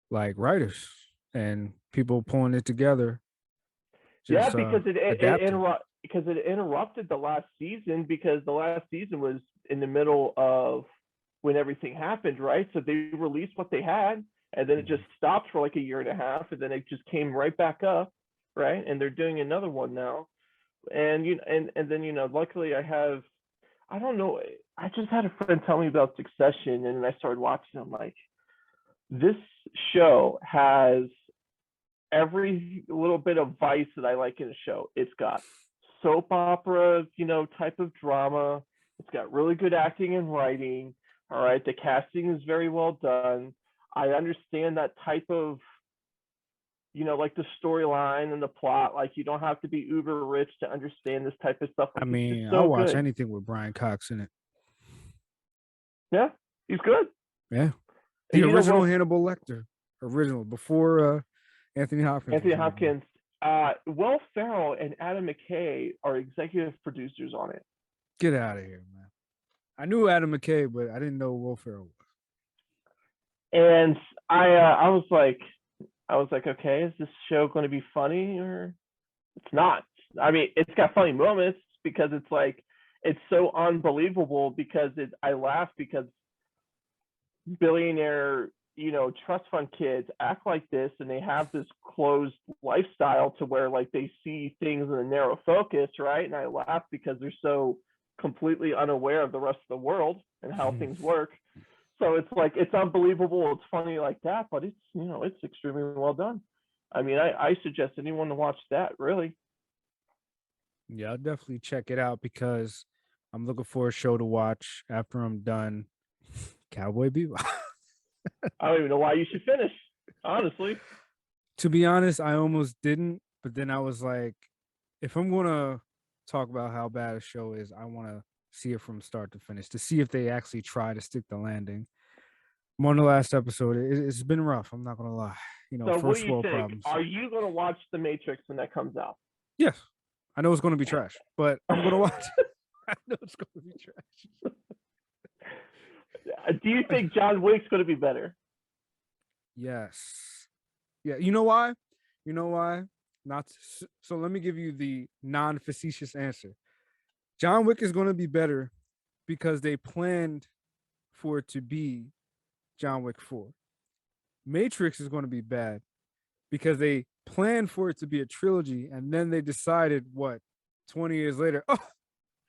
like writers and people pulling it together. Yeah, Just because it interrupted the last season, because the last season was in the middle of when everything happened, right? So they released what they had, and then it just stopped for like a year and a half, and then it just came right back up, right? And they're doing another one now, and then luckily I don't know, I just had a friend tell me about Succession, and then I started watching. I'm like, this show has every little bit of vice that I like in a show. It's got soap opera, type of drama. It's got really good acting and writing. All right, the casting is very well done. I understand that type of, like the storyline and the plot. Like you don't have to be uber rich to understand this type of stuff. I Like it's mean, just I'll so watch good. anything with Brian Cox in it. Yeah, he's good. Yeah. The And original Hannibal Lecter. Original before Anthony Hopkins. Anthony Hopkins, Will Ferrell and Adam McKay are executive producers on it. Get out of here, man. I knew Adam McKay, but I didn't know Will Ferrell was. And I was like, okay, is this show going to be funny, or it's not? I mean, it's got funny moments because it's like it's so unbelievable, because I laugh because billionaire, trust fund kids act like this, and they have this closed lifestyle to where like they see things in a narrow focus, right? And I laugh because they're so completely unaware of the rest of the world and how things work. So it's like it's unbelievable, it's funny like that, but it's it's extremely well done. I mean, I suggest anyone to watch that, really. Yeah, I'll definitely check it out because I'm looking for a show to watch after I'm done. Cowboy Bebop. I don't even know why you should finish, honestly. To be honest, I almost didn't, but then I was like, if I'm gonna talk about how bad a show is, I want to see it from start to finish to see if they actually try to stick the landing. I'm on the last episode. It's been rough. I'm not gonna lie. So what do first you world think? problems. Are you going to watch The Matrix when that comes out? Yes, I know it's gonna be trash, but I'm gonna watch it. I know it's gonna be trash. Do you think John Wick's going to be better? Yes. Yeah. You know why? You know why? Not so. Let me give you the non-facetious answer. John Wick is going to be better because they planned for it to be John Wick 4. Matrix is going to be bad because they planned for it to be a trilogy, and then they decided, what, 20 years later, oh,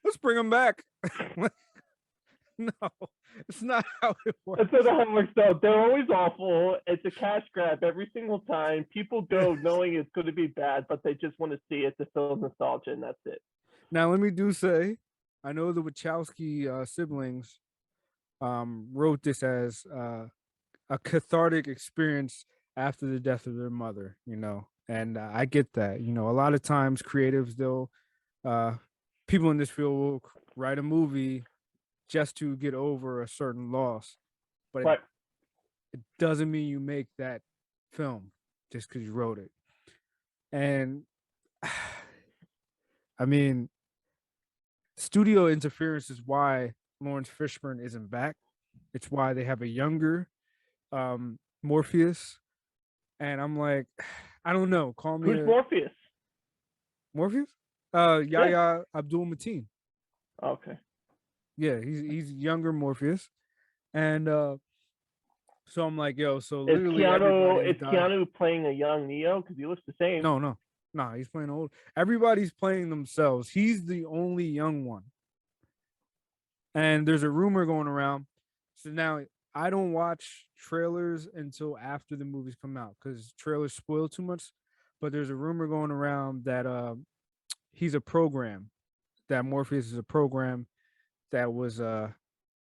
let's bring them back. No, it's not how it works. That's not how it works, though. They're always awful. It's a cash grab every single time. People go knowing it's going to be bad, but they just want to see it to fill nostalgia, and that's it. Now, let me do say, I know the Wachowski siblings wrote this as a cathartic experience after the death of their mother, and I get that. A lot of times creatives, people in this field will write a movie just to get over a certain loss, but Right. it doesn't mean you make that film just because you wrote it. And I mean, studio interference is why Lawrence Fishburne isn't back. It's why they have a younger Morpheus. And I'm like, I don't know. Call me Who's Morpheus? Morpheus? Yahya Abdul Mateen. Okay. Yeah, he's younger Morpheus. And So I'm like, yo, so Is literally Keanu everybody's is died. Keanu playing a young Neo? Because he looks the same. No, no, nah, he's playing old. Everybody's playing themselves. He's the only young one. And there's a rumor going around. So now I don't watch trailers until after the movies come out because trailers spoil too much. But there's a rumor going around that he's a program, that Morpheus is a program that was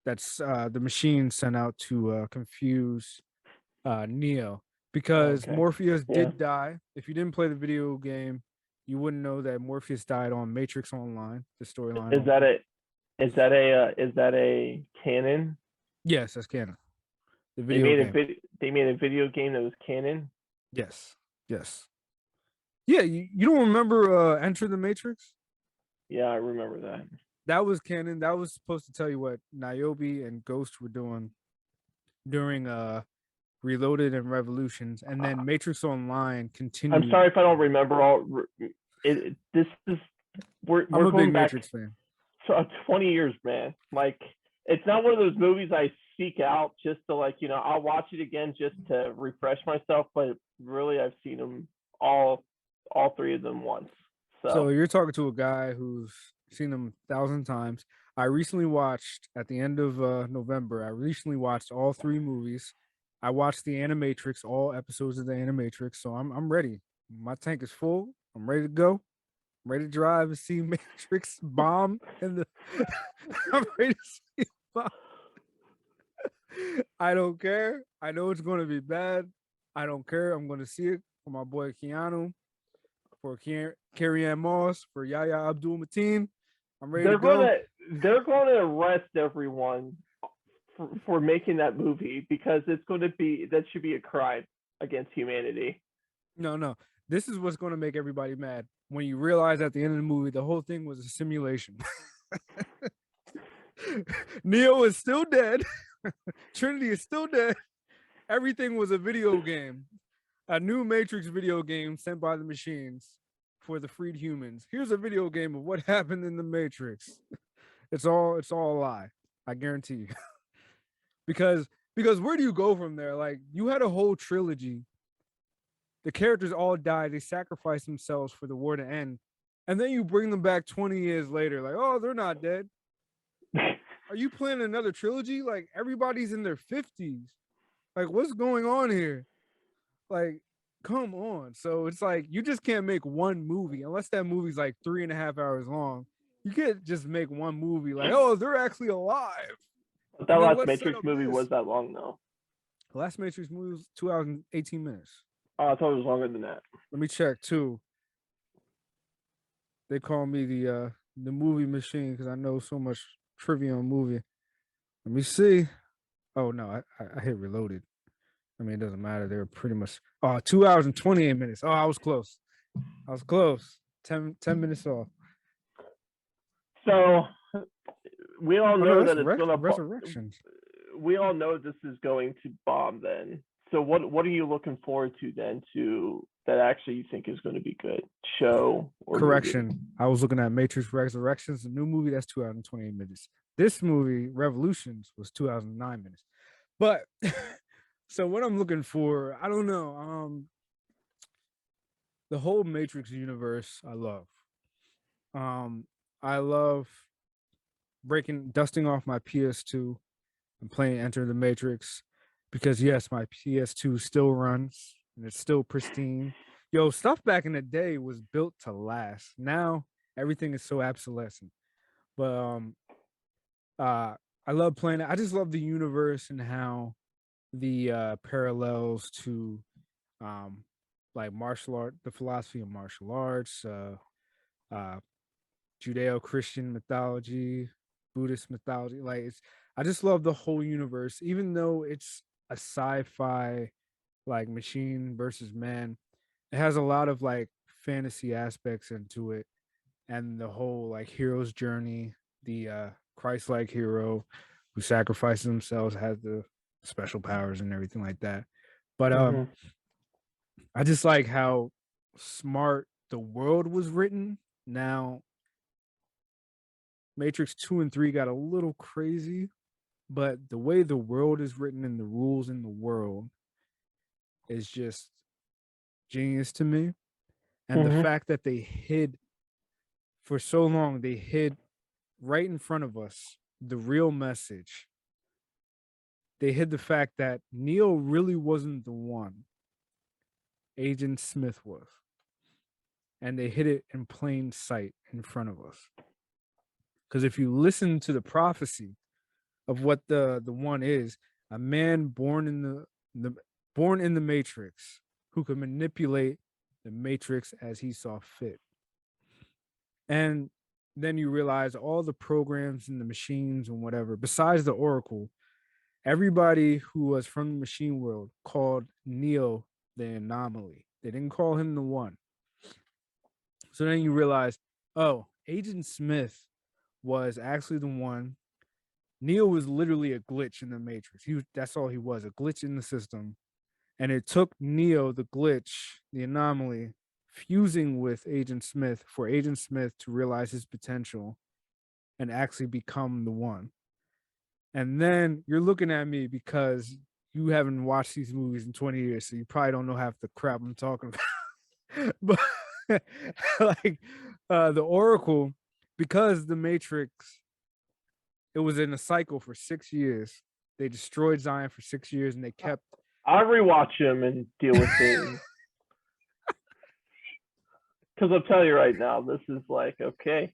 that's the machine sent out to confuse Neo, Oh, because okay. Morpheus Yeah. did die. If you didn't play the video game, you wouldn't know that Morpheus died on Matrix Online, the storyline Is on. that a is that a canon? Yes, that's canon. The They video made a game. video game that was canon. Yes, yes, yeah. You don't remember Enter the Matrix? Yeah, I remember that. That was canon. That was supposed to tell you what Niobe and Ghost were doing during Reloaded and Revolutions, and then Matrix Online I'm continued. sorry if I don't remember all. This is I'm we're a big going back Matrix fan. 20 years, man. Like it's not one of those movies I seek out just to I'll watch it again just to refresh myself, but really I've seen them all three of them once. So So you're talking to a guy who's seen them 1,000 times. I recently watched at the end of November. I recently watched all three movies. I watched the Animatrix, all episodes of the Animatrix. So I'm ready. My tank is full. I'm ready to go. I'm ready to drive and see Matrix bomb in the. I'm ready to see bomb. I don't care. I know it's going to be bad. I don't care. I'm going to see it for my boy Keanu, for Carrie Ann Moss, for Yahya Abdul Mateen. I'm ready to they're go. going to arrest everyone for making that movie because that should be a crime against humanity. No, no. This is what's going to make everybody mad when you realize at the end of the movie the whole thing was a simulation. Neo is still dead. Trinity is still dead. Everything was a video game, a new Matrix video game sent by the machines for the freed humans. Here's a video game of what happened in the Matrix. It's all a lie. I guarantee you. because where do you go from there? Like, you had a whole trilogy. The characters all died. They sacrificed themselves for the war to end. And then you bring them back 20 years later, like, oh, they're not dead. Are you planning another trilogy? Like, everybody's in their 50s. Like, what's going on here? Like, come on. So it's like you just can't make one movie unless that movie's like 3.5 hours long. You can't just make one movie like, oh, they're actually alive. That And then last let's set Matrix up movie this. was that long though. The last Matrix movie was 2 hours and 18 minutes. Oh, I thought it was longer than that. Let me check too. They call me the movie machine because I know so much trivia on movie. Let me see. Oh no, I hit reloaded. I mean, it doesn't matter. They're pretty much 2 hours and 28 minutes. Oh, I was close. I was close. 10 minutes off. So we all Oh no, know that's that it's gonna. Resurrections. We all know this is going to bomb. Then, so what are you looking forward to then? To that actually you think is going to be good show or Correction. movie? I was looking at Matrix Resurrections, the new movie. That's 2 hours and 28 minutes. This movie, Revolutions, was 2 hours and 9 minutes. But so what I'm looking for, I don't know. The whole Matrix universe, I love. I love dusting off my PS2 and playing Enter the Matrix because yes, my PS2 still runs and it's still pristine. Yo, stuff back in the day was built to last. Now everything is so obsolescent. But I love playing it. I just love the universe and how the parallels to um like martial art, the philosophy of martial arts, uh Judeo-Christian mythology, Buddhist mythology. Like, I just love the whole universe, even though it's a sci-fi like machine versus man. It has a lot of like fantasy aspects into it, and the whole like hero's journey, the Christ-like hero who sacrifices themselves, has the special powers and everything like that. But Mm-hmm. I just like how smart the world was written. Now Matrix 2 and 3 got a little crazy, But the way the world is written and the rules in the world is just genius to me. And the Mm-hmm. fact that they hid for so long, they hid right in front of us the real message. They hid the fact that Neo really wasn't the one. Agent Smith was. And they hid it in plain sight in front of us. Because if you listen to the prophecy of what the one is, a man the born in the Matrix who could manipulate the Matrix as he saw fit. And then you realize all the programs and the machines and whatever, besides the Oracle, everybody who was from the machine world called Neo the anomaly. They didn't call him the one. So then you realize, oh, Agent Smith was actually the one. Neo was literally a glitch in the Matrix. That's all he was, a glitch in the system. And it took Neo, the glitch, the anomaly, fusing with Agent Smith for Agent Smith to realize his potential and actually become the one. And then you're looking at me because you haven't watched these movies in 20 years, so you probably don't know half the crap I'm talking about. But like the Oracle, because the Matrix, it was in a cycle for 6 years. They destroyed Zion for 6 years, and they kept. I'll rewatch them and deal with it. Because I'll tell you right now, this is like, okay.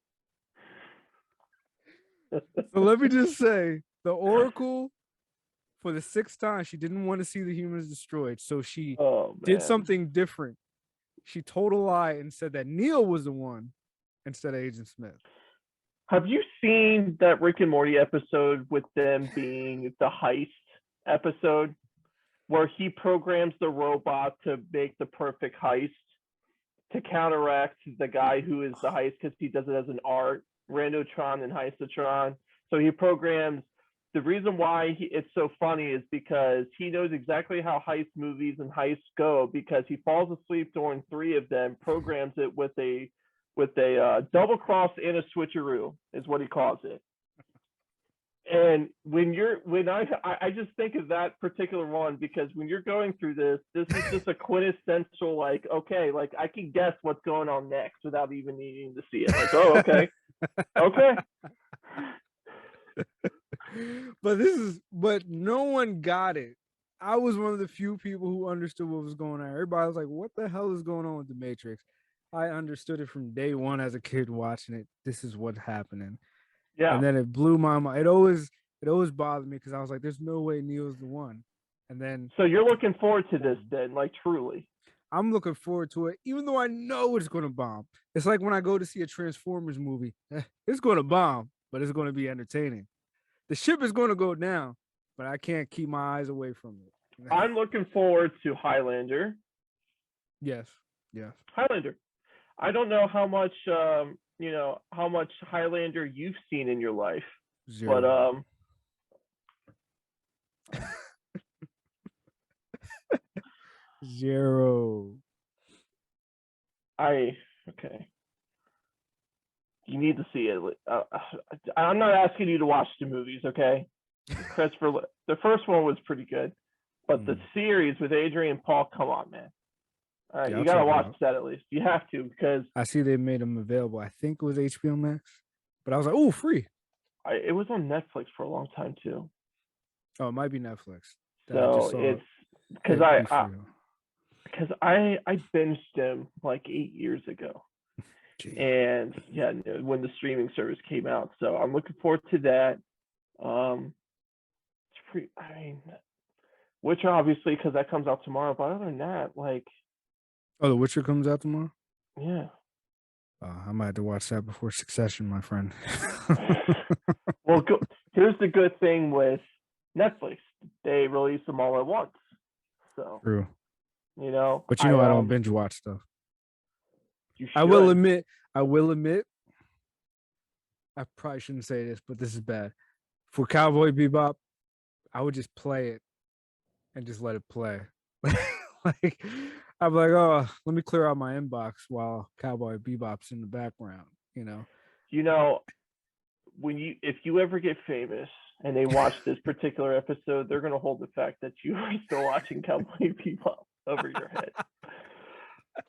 So let me just say, the Oracle, for the sixth time, she didn't want to see the humans destroyed, so she did something different. She told a lie and said that Neo was the one instead of Agent Smith. Have you seen that Rick and Morty episode with them being the heist episode where he programs the robot to make the perfect heist to counteract the guy who is the heist because he does it as an art, Randotron and Heistatron. So he programs. The reason why it's so funny is because he knows exactly how heist movies and heists go because he falls asleep during 3 of them, programs it with a double cross and a switcheroo is what he calls it. And I just think of that particular one because when you're going through this is just a quintessential like, okay, like I can guess what's going on next without even needing to see it. Like, oh, okay, okay. But no one got it. I was one of the few people who understood what was going on. Everybody was like, what the hell is going on with the Matrix? I understood it from day one as a kid watching it. This is what's happening. Yeah. And then it blew my mind. It always bothered me because I was like, there's no way Neo's the one. And then so you're looking forward to this then, like truly. I'm looking forward to it, even though I know it's gonna bomb. It's like when I go to see a Transformers movie. It's gonna bomb, but it's gonna be entertaining. The ship is gonna go down, but I can't keep my eyes away from it. I'm looking forward to Highlander. Yes. Highlander. I don't know how much how much Highlander you've seen in your life. 0. But 0. Okay. You need to see it. I'm not asking you to watch the movies, okay? Christopher, the first one was pretty good, but the series with Adrian Paul, come on, man. All right, you gotta watch that at least. You have to because I see they made them available. I think it was HBO Max, but I was like, oh, free. It was on Netflix for a long time too. Oh, it might be Netflix. So it's because I binged them like 8 years ago. Jeez. And yeah, when the streaming service came out, so I'm looking forward to that. It's pretty. I mean, Witcher obviously because that comes out tomorrow. But other than that, like, The Witcher comes out tomorrow. Yeah. I might have to watch that before Succession, my friend. Well, here's the good thing with Netflix: they release them all at once. So true. But I don't binge watch stuff. I will admit, I probably shouldn't say this, but this is bad. For Cowboy Bebop, I would just play it and just let it play. Like I'm like, oh, let me clear out my inbox while Cowboy Bebop's in the background. if you ever get famous and they watch this particular episode, they're gonna hold the fact that you are still watching Cowboy Bebop over your head.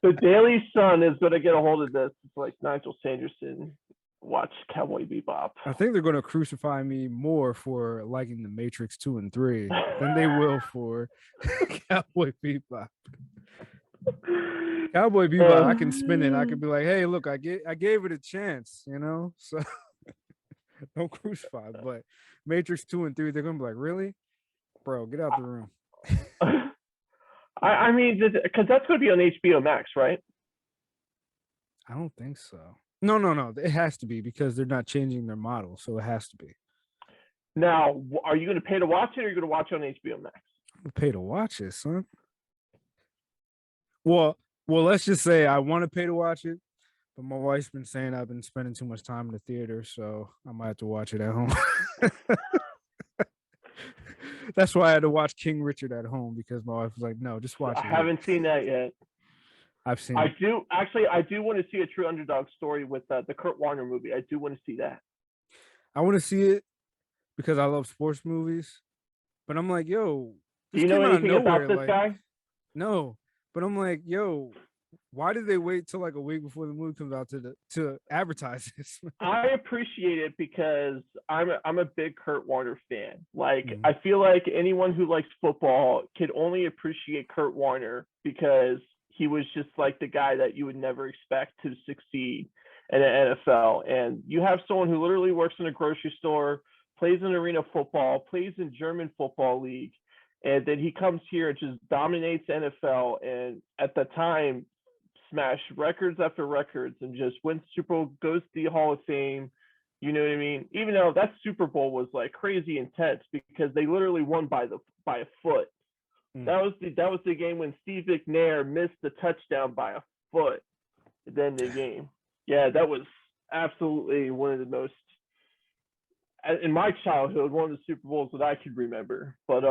The Daily Sun is gonna get a hold of this. It's like Nigel Sanderson watch Cowboy Bebop. I think they're gonna crucify me more for liking The Matrix 2 and 3 than they will for Cowboy Bebop. Cowboy Bebop, I can spin it. I can be like, hey, look, I gave it a chance, you know? So don't crucify. But Matrix 2 and 3, they're gonna be like, really? Bro, get out the room. I mean, because that's going to be on HBO Max, right? I don't think so. No. It has to be because they're not changing their model, so it has to be. Now, are you going to pay to watch it, or are you going to watch it on HBO Max? I'm pay to watch it, son. Well, let's just say I want to pay to watch it, but my wife's been saying I've been spending too much time in the theater, so I might have to watch it at home. That's why I had to watch King Richard at home, because my wife was like, "No, just watch it." I haven't seen that yet. I've seen. I do want to see a true underdog story with the Kurt Warner movie. I do want to see that. I want to see it because I love sports movies, but I'm like, yo, do you know anything about this guy? No, but I'm like, yo, why did they wait till like a week before the movie comes out to advertise this? I appreciate it because I'm a big Kurt Warner fan. Like, I feel like anyone who likes football could only appreciate Kurt Warner because he was just like the guy that you would never expect to succeed in the NFL. And you have someone who literally works in a grocery store, plays in arena football, plays in German football league, and then he comes here and just dominates NFL. And at the time, smash records after records and just wins Super Bowl, goes to the Hall of Fame. You know what I mean? Even though that Super Bowl was like crazy intense because they literally won by a foot. That was the game when Steve McNair missed the touchdown by a foot at the end of the game. Yeah, that was absolutely one of the most, in my childhood, one of the Super Bowls that I could remember. But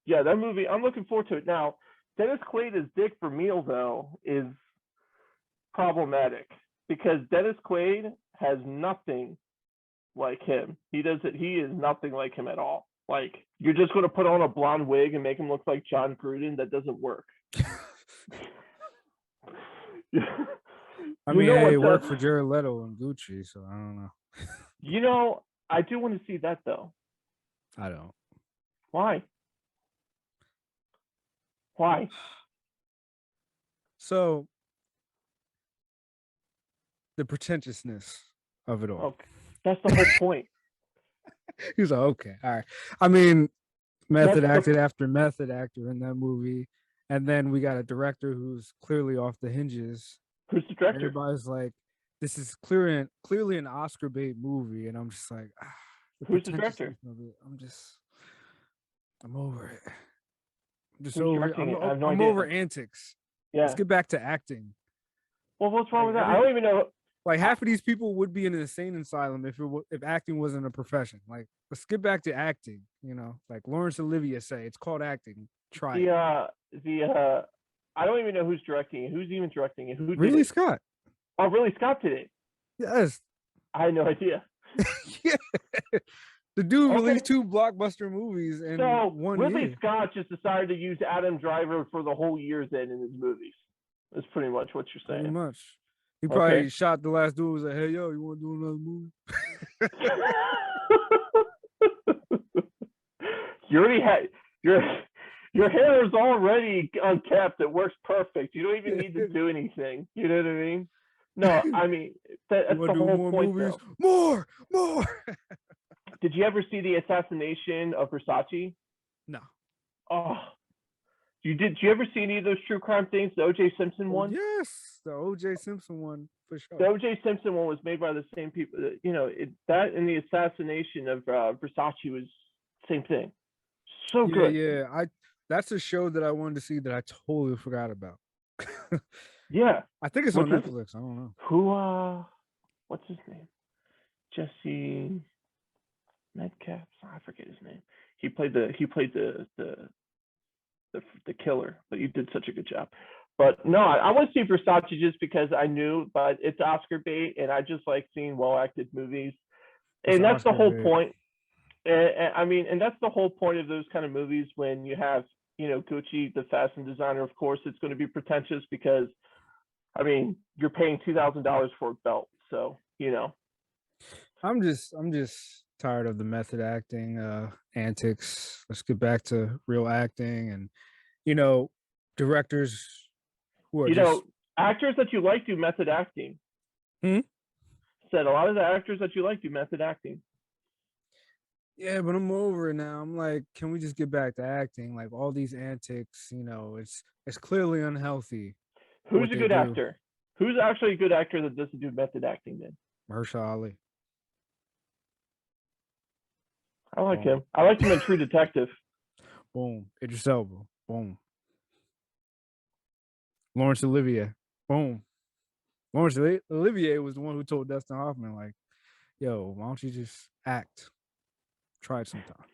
yeah, that movie, I'm looking forward to it. Now, Dennis Quaid as Dick Vermeil, though, is problematic because Dennis Quaid has nothing like him. He is nothing like him at all. Like, you're just going to put on a blonde wig and make him look like John Gruden. That doesn't work. I mean, hey, it worked for Jared Leto and Gucci, so I don't know. You know, I do want to see that, though. I don't. Why? So, the pretentiousness of it all. Okay. That's the whole point. He was like, okay, all right. I mean, method acted after method actor in that movie. And then we got a director who's clearly off the hinges. Who's the director? Everybody's like, this is clearly an Oscar bait movie. And I'm just like, who's the director? I'm over it. I'm just who's over it. I'm over antics. Yeah. Let's get back to acting. Well, what's wrong with that? I don't even know. Like, half of these people would be in an insane asylum if acting wasn't a profession. Like, let's get back to acting. You know, like Laurence Olivier say, it's called acting. Try it. I don't even know who's directing it. Who's even directing it? Ridley Scott. Oh, Ridley Scott did it. Yes. I had no idea. Yeah. The dude released 2 blockbuster movies in 1 year. Ridley Scott just decided to use Adam Driver for the whole year's end in his movies. That's pretty much what you're saying. Pretty much. He probably shot the last dude. Was like, "Hey, yo, you want to do another movie?" You already had your hair is already unkept. It works perfect. You don't even need to do anything. You know what I mean? No, I mean that's the whole point. More. Did you ever see the assassination of Versace? No. Oh. Did you ever see any of those true crime things? The O.J. Simpson one? Yes, the O.J. Simpson one for sure. The O.J. Simpson one was made by the same people. You know, that and the assassination of Versace was same thing. So good. Yeah. That's a show that I wanted to see that I totally forgot about. Yeah, I think it's on Netflix. I don't know. Who? What's his name? Jesse Metcalf. I forget his name. He played the killer, but you did such a good job. But no, I want to see Versace just because I knew, but it's Oscar bait, and I just like seeing well-acted movies. It's And that's the Oscar whole bait. point. I mean, and that's the whole point of those kind of movies. When you have, Gucci, the fashion designer, of course, it's going to be pretentious because, I mean, you're paying $2,000 for a belt, so I'm just tired of the method acting antics. Let's get back to real acting and you know, directors who are you just know, actors that you like do method acting. hmm? Said a lot of the actors that you like do method acting. Yeah, but I'm over it now. I'm like, can we just get back to acting? Like all these antics, it's clearly unhealthy Who's what a they good do. actor? Who's actually a good actor that doesn't do method acting? Then Mahershala Ali. I like Boom. him. I liked him in True Detective. Boom. Idris Elba. Boom. Laurence Olivier. Boom. Olivier was the one who told Dustin Hoffman, like, yo, why don't you just act? Try it sometime.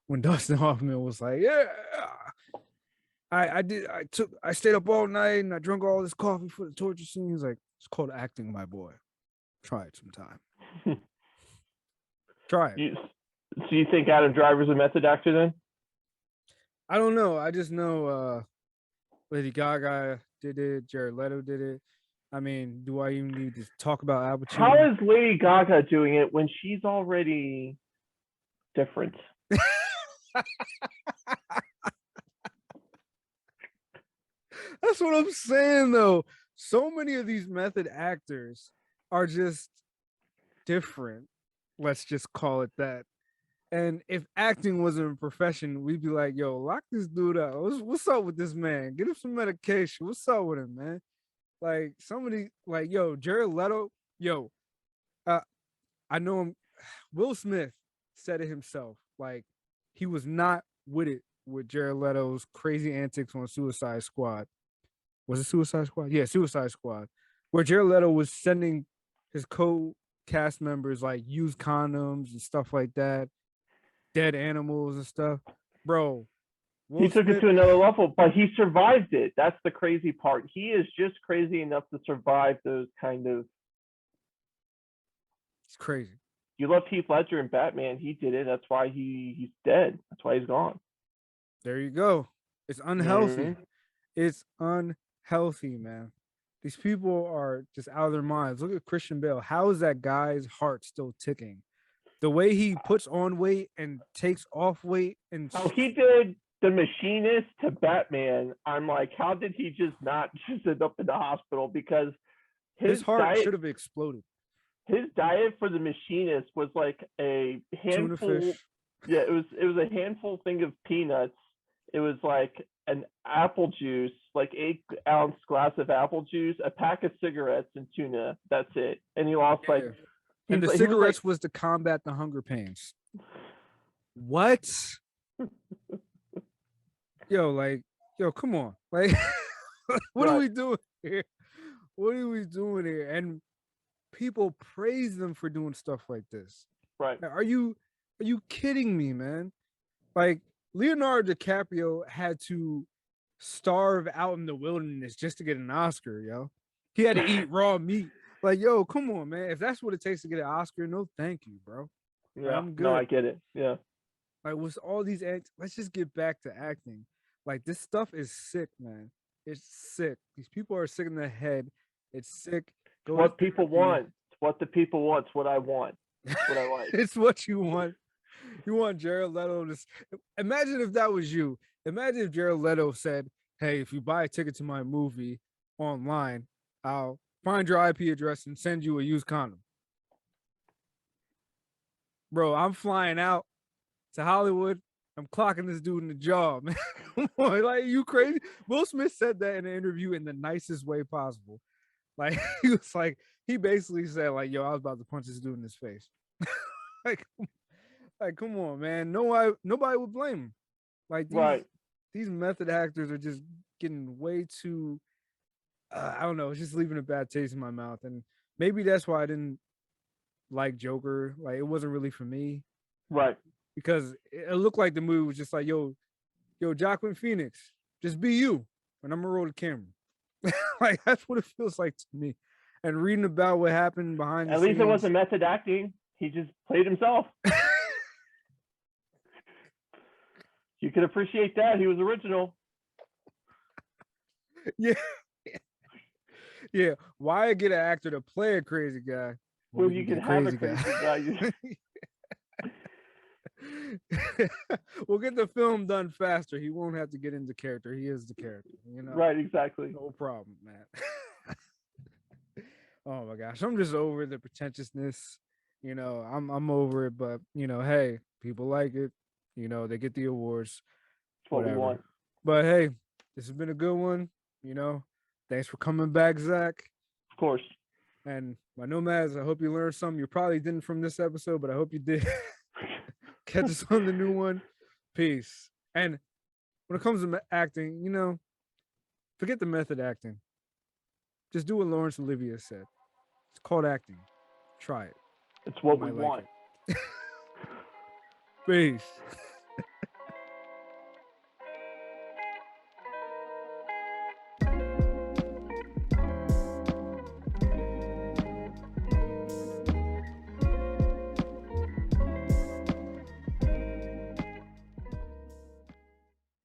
When Dustin Hoffman was like, yeah, I stayed up all night and I drank all this coffee for the torture scene. He's like, it's called acting, my boy. Try it sometime. Try it. So you think Adam Driver's a method actor then? I don't know. I just know Lady Gaga did it, Jared Leto did it. I mean, do I even need to talk about Al How Pacino? is Lady Gaga doing it when she's already different? That's what I'm saying, though. So many of these method actors are just different. Let's just call it that. And if acting wasn't a profession, we'd be like, yo, lock this dude up. What's up with this man? Get him some medication. What's up with him, man? Like somebody like, yo, Jared Leto, yo, uh, I know him. Will Smith said it himself. Like he was not with it with Jared Leto's crazy antics on Suicide Squad. Was it Suicide Squad? Yeah, Suicide Squad. Where Jared Leto was sending his co-cast members like used condoms and stuff like that, dead animals and stuff. Bro, He Will took it Smith, to another level, but he survived it. That's the crazy part. He is just crazy enough to survive those kind of. it's crazy. You love Heath Ledger in Batman. He did it. That's why he's dead. That's why he's gone. There you go. It's unhealthy. Mm-hmm. It's unhealthy, man. These people are just out of their minds. Look at Christian Bale. How is that guy's heart still ticking? The way he puts on weight and takes off weight and How he did the Machinist to Batman. I'm like, how did he just not just end up in the hospital? Because his his heart diet should have exploded. his diet for the Machinist was like a Tuna handful. fish. Yeah, it was a handful thing of peanuts. It was like an apple juice, like 8-ounce glass of apple juice, a pack of cigarettes, and tuna. That's it. And he lost like Yeah. And the he was like cigarettes was to combat the hunger pains. What? Yo, come on. Like, what are right, we doing here? What are we doing here? And people praise them for doing stuff like this. right. Are you kidding me, man? Like Leonardo DiCaprio had to starve out in the wilderness just to get an Oscar, yo. He had to eat raw meat. Like, yo, come on, man. If that's what it takes to get an Oscar, no, thank you, bro. Like, Yeah, I'm no, I good. get it. Yeah, Like, with all these acts, let's just get back to acting. Like, this stuff is sick, man. It's sick. These people are sick in the head. It's sick. it's Go to what people therapy. want. It's what the people want. It's what I want. It's what I like. It's what you want. You want Jared Leto to imagine if that was you. Imagine if Jared Leto said, hey, if you buy a ticket to my movie online, I'll find your IP address and send you a used condom. Bro, I'm flying out to Hollywood. I'm clocking this dude in the jaw, man. Like, you crazy? Will Smith said that in an interview in the nicest way possible. Like, he was like, he basically said, like, yo, I was about to punch this dude in his face. like, like, come on, man. Nobody would blame him. Like Right, these method actors are just getting way too. I don't know. It's just leaving a bad taste in my mouth, and maybe that's why I didn't like Joker. Like, it wasn't really for me right. because it looked like the movie was just like, yo, Joaquin Phoenix, just be you, and I'm gonna roll the camera. Like that's what it feels like to me. and reading about what happened behind the At least it scenes. wasn't method acting. He just played himself. You can appreciate that. He was original. Yeah. Yeah. Why get an actor to play a crazy guy When you can have a crazy guy. We'll get the film done faster. He won't have to get into character. He is the character, you know? Right, exactly. No problem, man. Oh my gosh. I'm just over the pretentiousness. You know, I'm over it, but you know, hey, people like it. You know, they get the awards. That's what Whatever. we want. But hey, this has been a good one. You know, thanks for coming back, Zach. Of course. And my nomads, I hope you learned something. You probably didn't from this episode, but I hope you did. Catch us on the new one. Peace. And when it comes to acting, you know, forget the method acting. Just do what Laurence Olivier said. It's called acting. Try it. It's what we want. Peace.